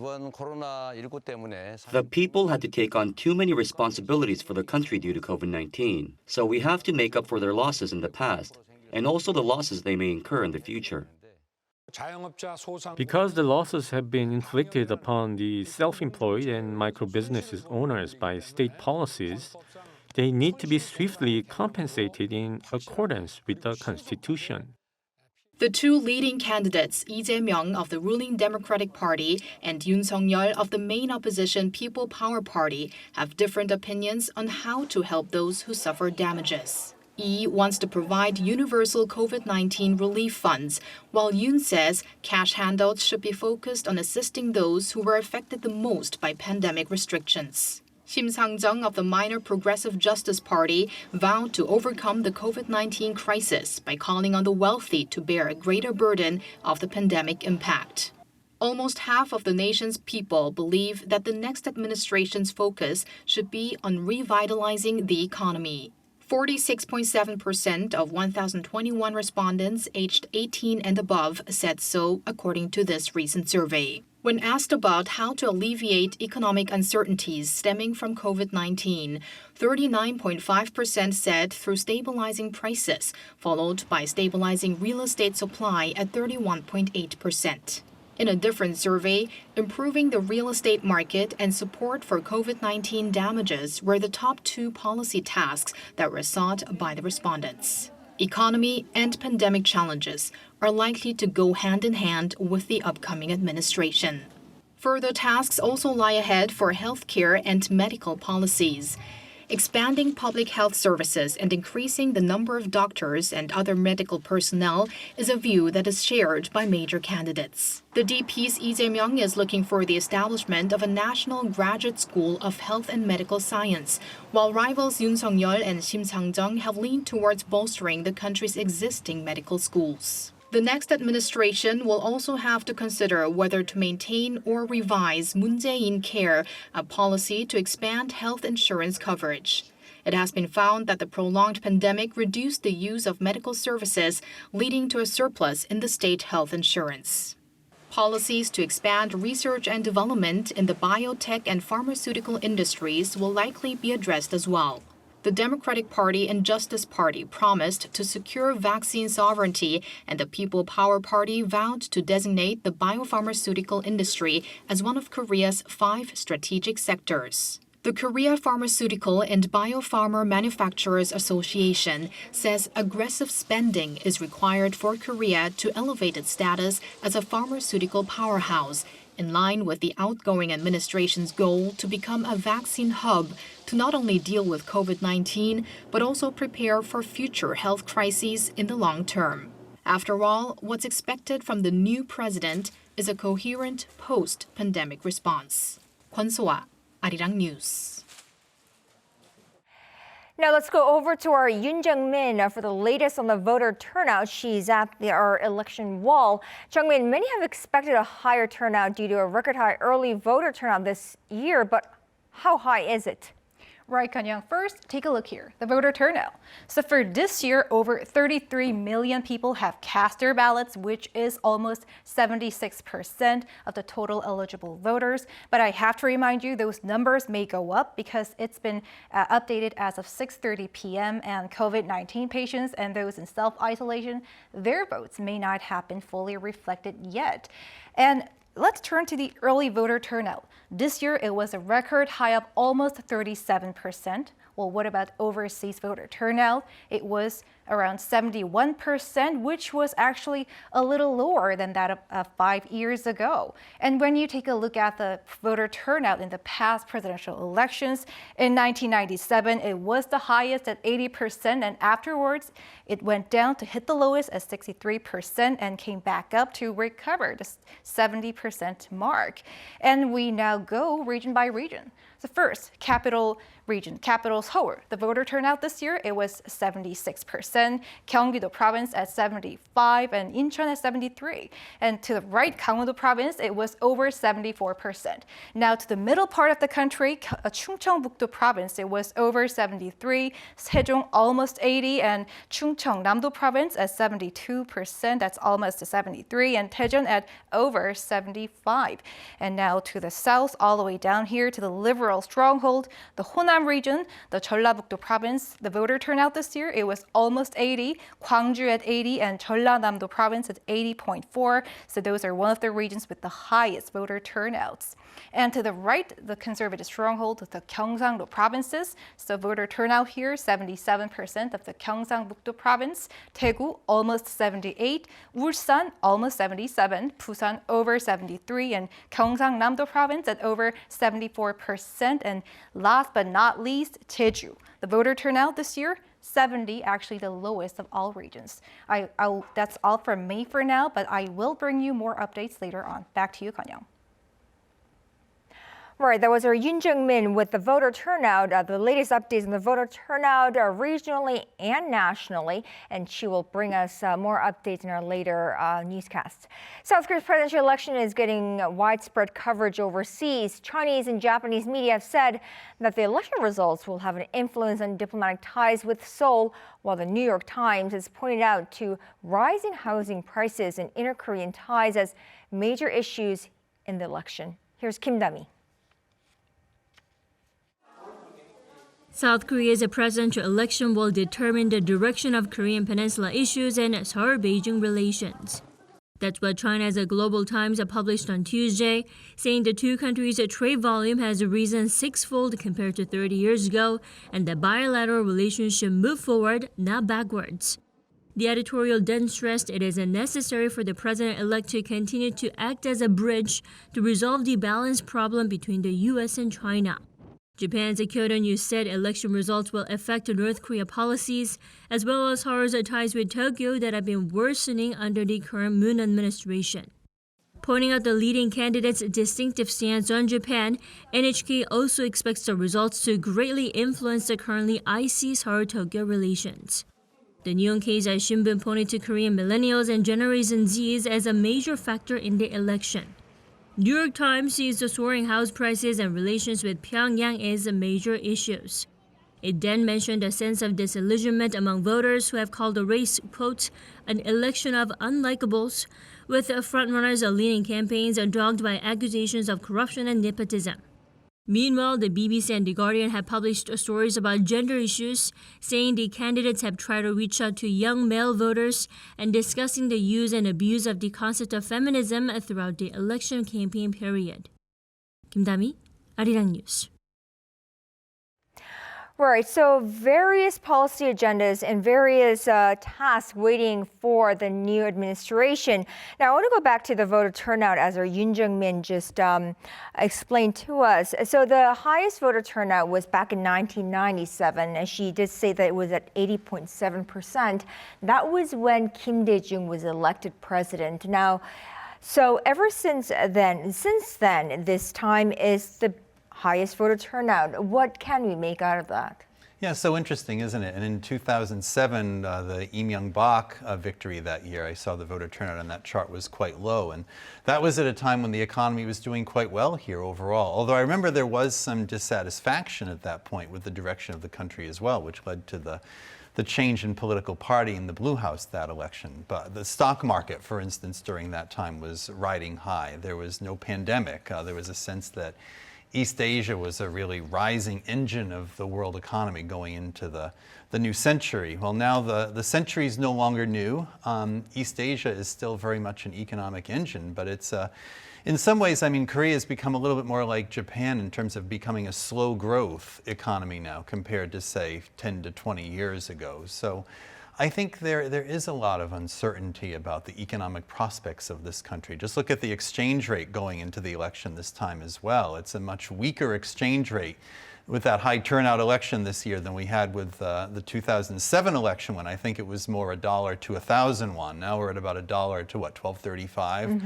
people had to take on too many responsibilities for the country due to COVID-19, so we have to make up for their losses in the past, and also the losses they may incur in the future. Because the losses have been inflicted upon the self-employed and micro-businesses owners by state policies, they need to be swiftly compensated in accordance with the Constitution. The two leading candidates, Lee Jae-myung of the ruling Democratic Party and Yoon Suk-yeol of the main opposition People Power Party, have different opinions on how to help those who suffer damages. Lee wants to provide universal COVID-19 relief funds, while Yoon says cash handouts should be focused on assisting those who were affected the most by pandemic restrictions. Shim Sang-jung of the minor Progressive Justice Party vowed to overcome the COVID-19 crisis by calling on the wealthy to bear a greater burden of the pandemic impact. Almost half of the nation's people believe that the next administration's focus should be on revitalizing the economy. 46.7% of 1,021 respondents aged 18 and above said so, according to this recent survey. When asked about how to alleviate economic uncertainties stemming from COVID-19, 39.5% said through stabilizing prices, followed by stabilizing real estate supply at 31.8%. In a different survey, improving the real estate market and support for COVID-19 damages were the top two policy tasks that were sought by the respondents. Economy and pandemic challenges are likely to go hand in hand with the upcoming administration. Further tasks also lie ahead for healthcare and medical policies. Expanding public health services and increasing the number of doctors and other medical personnel is a view that is shared by major candidates. The DP's Lee Jae-myung is looking for the establishment of a national graduate school of health and medical science, while rivals Yoon Suk-yeol and Kim Sang-jung have leaned towards bolstering the country's existing medical schools. The next administration will also have to consider whether to maintain or revise Moon Jae-in Care, a policy to expand health insurance coverage. It has been found that the prolonged pandemic reduced the use of medical services, leading to a surplus in the state health insurance. Policies to expand research and development in the biotech and pharmaceutical industries will likely be addressed as well. The Democratic Party and Justice Party promised to secure vaccine sovereignty, and the People Power Party vowed to designate the biopharmaceutical industry as one of Korea's 5 strategic sectors. The Korea Pharmaceutical and Biopharma Manufacturers Association says aggressive spending is required for Korea to elevate its status as a pharmaceutical powerhouse, in line with the outgoing administration's goal to become a vaccine hub to not only deal with COVID-19, but also prepare for future health crises in the long term. After all, what's expected from the new president is a coherent post-pandemic response. Kwon So-ah, Arirang News. Now let's go over to our Yoon Jung-min for the latest on the voter turnout. She's at our election wall. Jung-min, many have expected a higher turnout due to a record high early voter turnout this year, but how high is it? Right, Kanyang. First, take a look here, the voter turnout. So for this year, over 33 million people have cast their ballots, which is almost 76% of the total eligible voters. But I have to remind you, those numbers may go up because it's been updated as of 6:30 p.m. and COVID-19 patients and those in self-isolation, their votes may not have been fully reflected yet. And let's turn to the early voter turnout. This year, it was a record high of almost 37%. Well, what about overseas voter turnout? It was around 71%, which was actually a little lower than that of 5 years ago. And when you take a look at the voter turnout in the past presidential elections, in 1997, it was the highest at 80%, and afterwards, it went down to hit the lowest at 63% and came back up to recover the 70% mark. And we now go region by region. So first, capital region, capital Seoul. The voter turnout this year, it was 76%. Gyeonggi-do province at 75% and Incheon at 73%. And to the right, Gangwon-do province, it was over 74%. Now to the middle part of the country, Chungcheongbuk-do province, it was over 73%. Sejong almost 80%, and Chungcheongnam-do province at 72%. That's almost 73%, and Daejeon at over 75%. And now to the south, all the way down here to the liberal stronghold, the Honam region, the Jeollabuk-do province, the voter turnout this year, it was almost 80%, Gwangju at 80%, and Jeollanam-do province at 80.4%. So those are one of the regions with the highest voter turnouts. And to the right, the conservative stronghold, the Gyeongsang-do provinces. So voter turnout here, 77% of the Gyeongsang-buk-do province, Daegu almost 78%, Ulsan almost 77%, Busan over 73%, and Gyeongsang-namdo province at over 74%. And last but not least, Jeju. The voter turnout this year, 70, actually the lowest of all regions. That's all from me for now, but I will bring you more updates later on. Back to you, Kanyang. Right, that was our Yoon Jung-min with the voter turnout, the latest updates on the voter turnout regionally and nationally, and she will bring us more updates in our later newscasts. South Korea's presidential election is getting widespread coverage overseas. Chinese and Japanese media have said that the election results will have an influence on diplomatic ties with Seoul, while the New York Times has pointed out to rising housing prices and inter-Korean ties as major issues in the election. Here's Kim Dami. South Korea's presidential election will determine the direction of Korean Peninsula issues and Seoul-Beijing relations. That's what China's Global Times published on Tuesday, saying the two countries' trade volume has risen 6-fold compared to 30 years ago, and the bilateral relationship moved forward, not backwards. The editorial then stressed it is necessary for the president-elect to continue to act as a bridge to resolve the balance problem between the U.S. and China. Japan's Kyodo News said election results will affect North Korea policies, as well as Seoul's ties with Tokyo that have been worsening under the current Moon administration. Pointing out the leading candidate's distinctive stance on Japan, NHK also expects the results to greatly influence the currently icy Seoul-Tokyo relations. The Nihon Keizai Shimbun pointed to Korean millennials and Generation Zs as a major factor in the election. New York Times sees the soaring house prices and relations with Pyongyang as major issues. It then mentioned a sense of disillusionment among voters who have called the race, quote, an election of unlikables, with frontrunners leading campaigns dogged by accusations of corruption and nepotism. Meanwhile, the BBC and The Guardian have published stories about gender issues, saying the candidates have tried to reach out to young male voters and discussing the use and abuse of the concept of feminism throughout the election campaign period. 김다미, Arirang News. Right, so various policy agendas and various tasks waiting for the new administration. Now, I want to go back to the voter turnout as our Yoon Jung-min just explained to us. So the highest voter turnout was back in 1997, and she did say that it was at 80.7%. That was when Kim Dae-jung was elected president. Now, so ever since then, this time is the highest voter turnout. What can we make out of that? Yeah, so interesting, isn't it? And in 2007, the Lee Myung-bak victory that year, I saw the voter turnout on that chart was quite low. And that was at a time when the economy was doing quite well here overall. Although I remember there was some dissatisfaction at that point with the direction of the country as well, which led to the change in political party in the Blue House that election. But the stock market, for instance, during that time was riding high. There was no pandemic. There was a sense that East Asia was a really rising engine of the world economy going into the new century. Well, now the century is no longer new. East Asia is still very much an economic engine, but it's in some ways, I mean, Korea has become a little bit more like Japan in terms of becoming a slow growth economy now compared to, say, 10 to 20 years ago. So I think there is a lot of uncertainty about the economic prospects of this country. Just look at the exchange rate going into the election this time as well. It's a much weaker exchange rate with that high turnout election this year than we had with the 2007 election, when I think it was more $1 to 1,000 won. Now we're at about $1 to what, 12.35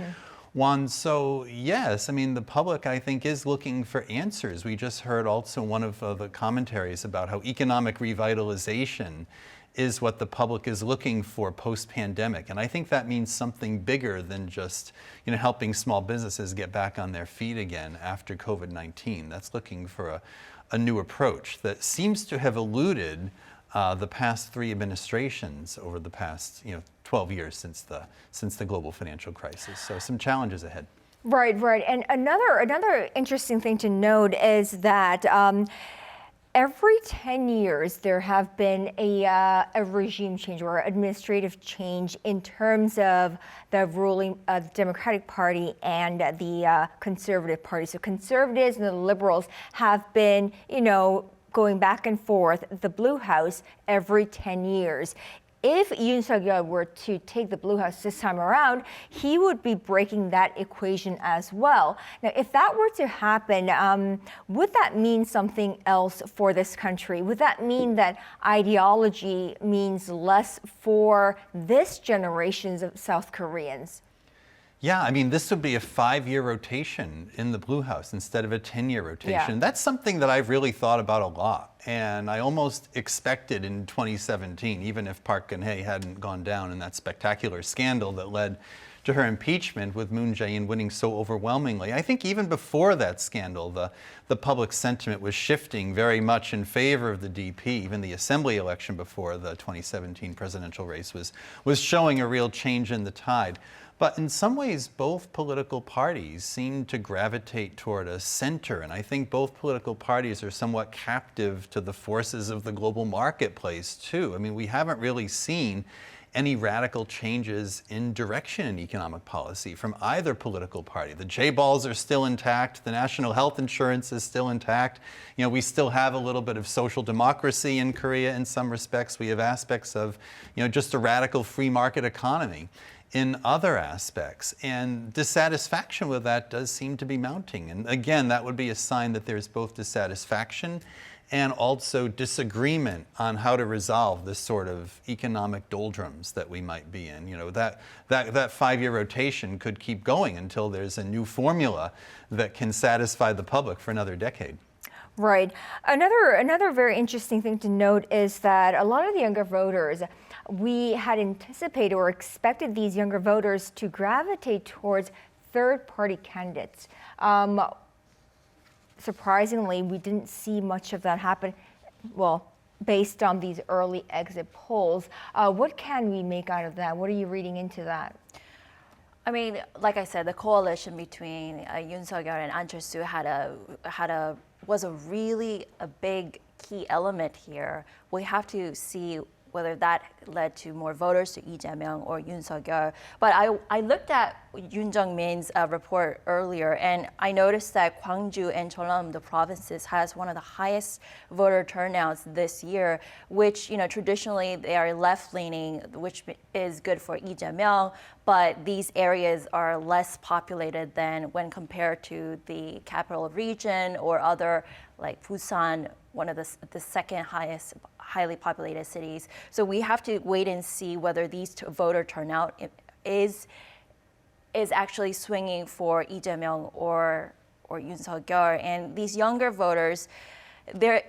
won. So yes, I mean, the public, I think, is looking for answers. We just heard also one of the commentaries about how economic revitalization is what the public is looking for post-pandemic. And I think that means something bigger than just, helping small businesses get back on their feet again after COVID-19. That's looking for a new approach that seems to have eluded the past 3 administrations over the past 12 years since the global financial crisis. So some challenges ahead. Right. And another interesting thing to note is that every 10 years, there have been a regime change or administrative change in terms of the ruling Democratic Party and the Conservative Party. So conservatives and the liberals have been, going back and forth, the Blue House, every 10 years. If Yoon Suk-yeol were to take the Blue House this time around, he would be breaking that equation as well. Now, if that were to happen, would that mean something else for this country? Would that mean that ideology means less for this generation of South Koreans? Yeah, I mean, this would be a 5-year rotation in the Blue House instead of a 10-year rotation. Yeah. That's something that I've really thought about a lot. And I almost expected in 2017, even if Park Geun-hye hadn't gone down in that spectacular scandal that led to her impeachment, with Moon Jae-in winning so overwhelmingly. I think even before that scandal, the public sentiment was shifting very much in favor of the DP. Even the assembly election before the 2017 presidential race was showing a real change in the tide. But in some ways, both political parties seem to gravitate toward a center. And I think both political parties are somewhat captive to the forces of the global marketplace, too. I mean, we haven't really seen any radical changes in direction in economic policy from either political party. The J-balls are still intact. The national health insurance is still intact. We still have a little bit of social democracy in Korea in some respects. We have aspects of, just a radical free market economy. in other aspects. And dissatisfaction with that does seem to be mounting. And again, that would be a sign that there's both dissatisfaction and also disagreement on how to resolve this sort of economic doldrums that we might be in. You know, that 5-year rotation could keep going until there's a new formula that can satisfy the public for another decade. Right. Another very interesting thing to note is that a lot of the younger voters, we had anticipated or expected these younger voters to gravitate towards third-party candidates. Surprisingly, we didn't see much of that happen, well, based on these early exit polls. What can we make out of that? What are you reading into that? I mean, like I said, the coalition between Yoon Suk-yeol and Ahn Cheol-soo was a really big key element here. We have to see whether that led to more voters to Lee Jae-myung or Yoon Suk-yeol. But I looked at Yoon Jung-min's report earlier, and I noticed that Gwangju and Jeollam, the provinces, has one of the highest voter turnouts this year, which, you know, traditionally they are left-leaning, which is good for Lee Jae-myung, but these areas are less populated than when compared to the capital region or other, like Busan, one of the second highest highly populated cities. So we have to wait and see whether these voter turnout is actually swinging for Lee Jae-myung or Yoon Suk-yeol. And these younger voters, they're,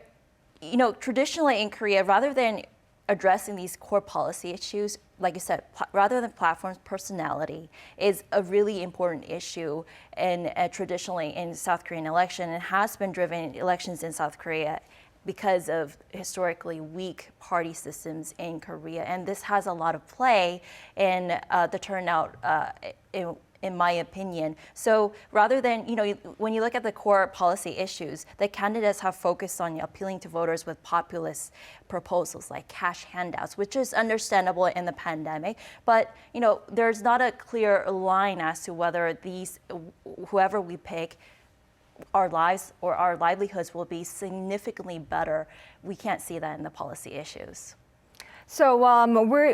you know, traditionally in Korea, rather than addressing these core policy issues, like you said, rather than platforms, personality is a really important issue and traditionally in South Korean election, and has been driven elections in South Korea because of historically weak party systems in Korea. And this has a lot of play in the turnout, in my opinion. So rather than, you know, when you look at the core policy issues, the candidates have focused on appealing to voters with populist proposals like cash handouts, which is understandable in the pandemic. But, you know, there's not a clear line as to whether whoever we pick, our lives or our livelihoods will be significantly better. We can't see that in the policy issues. So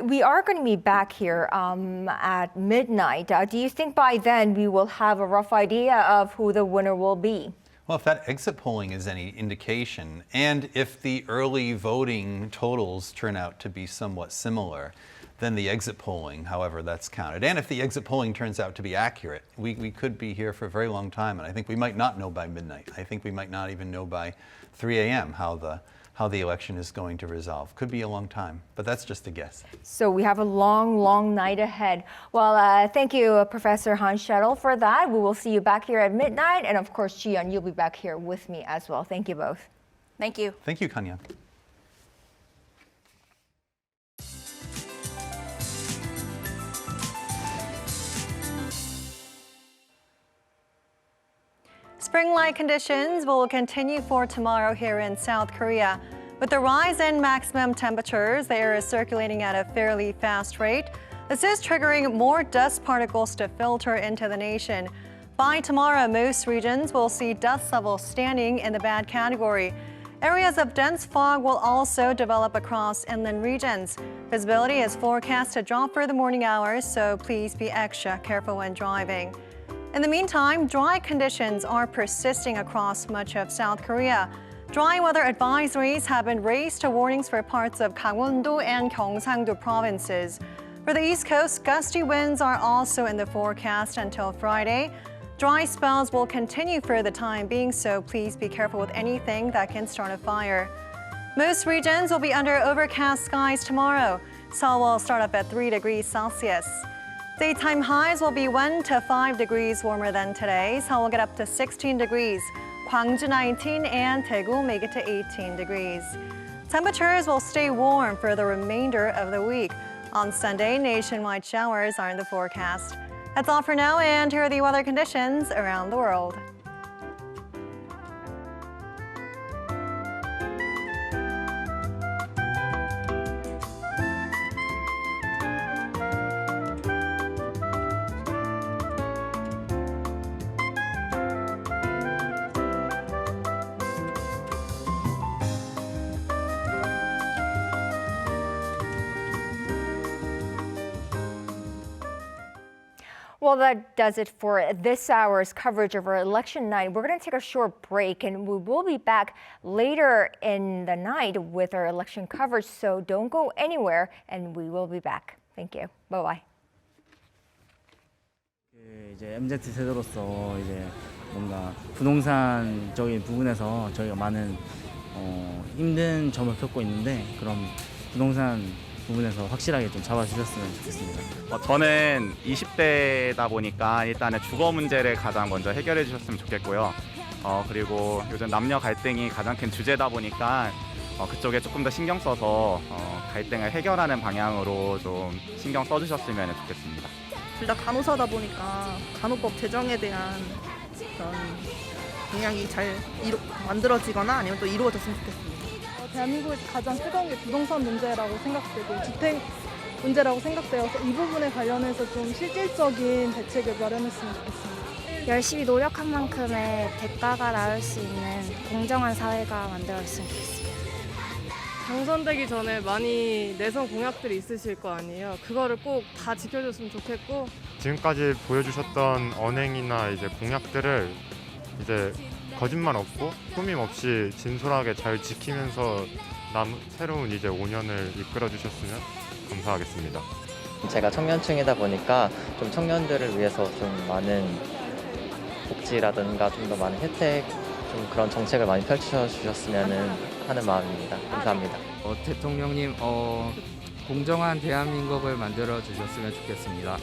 we are going to be back here at midnight. Do you think by then we will have a rough idea of who the winner will be? Well, if that exit polling is any indication, and if the early voting totals turn out to be somewhat similar, then the exit polling, however that's counted. And if the exit polling turns out to be accurate, we could be here for a very long time. And I think we might not know by midnight. I think we might not even know by 3 a.m. how the election is going to resolve. Could be a long time, but that's just a guess. So we have a long, long night ahead. Well, thank you, Professor Han Shuttle, for that. We will see you back here at midnight. And of course, Ji-yeon, you'll be back here with me as well. Thank you both. Thank you. Thank you, Kanya. Spring-like conditions will continue for tomorrow here in South Korea. With the rise in maximum temperatures, the air is circulating at a fairly fast rate. This is triggering more dust particles to filter into the nation. By tomorrow, most regions will see dust levels standing in the bad category. Areas of dense fog will also develop across inland regions. Visibility is forecast to drop for the morning hours, so please be extra careful when driving. In the meantime, dry conditions are persisting across much of South Korea. Dry weather advisories have been raised to warnings for parts of Gangwon-do and Gyeongsang-do provinces. For the East Coast, gusty winds are also in the forecast until Friday. Dry spells will continue for the time being, so please be careful with anything that can start a fire. Most regions will be under overcast skies tomorrow. Seoul will start up at 3 degrees Celsius. Daytime highs will be 1 to 5 degrees warmer than today. Seoul will get up to 16 degrees. Gwangju 19 and Daegu make it to 18 degrees. Temperatures will stay warm for the remainder of the week. On Sunday, nationwide showers are in the forecast. That's all for now, and here are the weather conditions around the world. Well, that does it for this hour's coverage of our election night. We're going to take a short break, and we will be back later in the night with our election coverage. So don't go anywhere, and we will be back. Thank you. Bye-bye. 이제 MZ 세대로서 이제 뭔가 부동산적인 부분에서 저희가 많은 힘든 점을 겪고 있는데 그럼 부동산 부분에서 확실하게 좀 잡아주셨으면 좋겠습니다. 저는 20대다 보니까 일단은 주거 문제를 가장 먼저 해결해 주셨으면 좋겠고요. 그리고 요즘 남녀 갈등이 가장 큰 주제다 보니까 그쪽에 조금 더 신경 써서 갈등을 해결하는 방향으로 좀 신경 써주셨으면 좋겠습니다. 둘 다 간호사다 보니까 간호법 제정에 대한 그런 공약이 잘 만들어지거나 아니면 또 이루어졌으면 좋겠습니다. 대한민국에서 가장 뜨거운 게 부동산 문제라고 생각되고 주택 문제라고 생각되어서 이 부분에 관련해서 좀 실질적인 대책을 마련했으면 좋겠습니다. 열심히 노력한 만큼의 대가가 나올 수 있는 공정한 사회가 만들어졌으면 좋겠습니다. 당선되기 전에 많이 내선 공약들이 있으실 거 아니에요. 그거를 꼭 다 지켜줬으면 좋겠고 지금까지 보여주셨던 언행이나 이제 공약들을 이제 거짓말 없고 꾸밈 없이 진솔하게 잘 지키면서 새로운 이제 5년을 이끌어 주셨으면 감사하겠습니다. 제가 청년층이다 보니까 좀 청년들을 위해서 좀 많은 복지라든가 좀 더 많은 혜택, 좀 그런 정책을 많이 펼쳐 주셨으면 하는 마음입니다. 감사합니다. 대통령님, 공정한 대한민국을 만들어 주셨으면 좋겠습니다.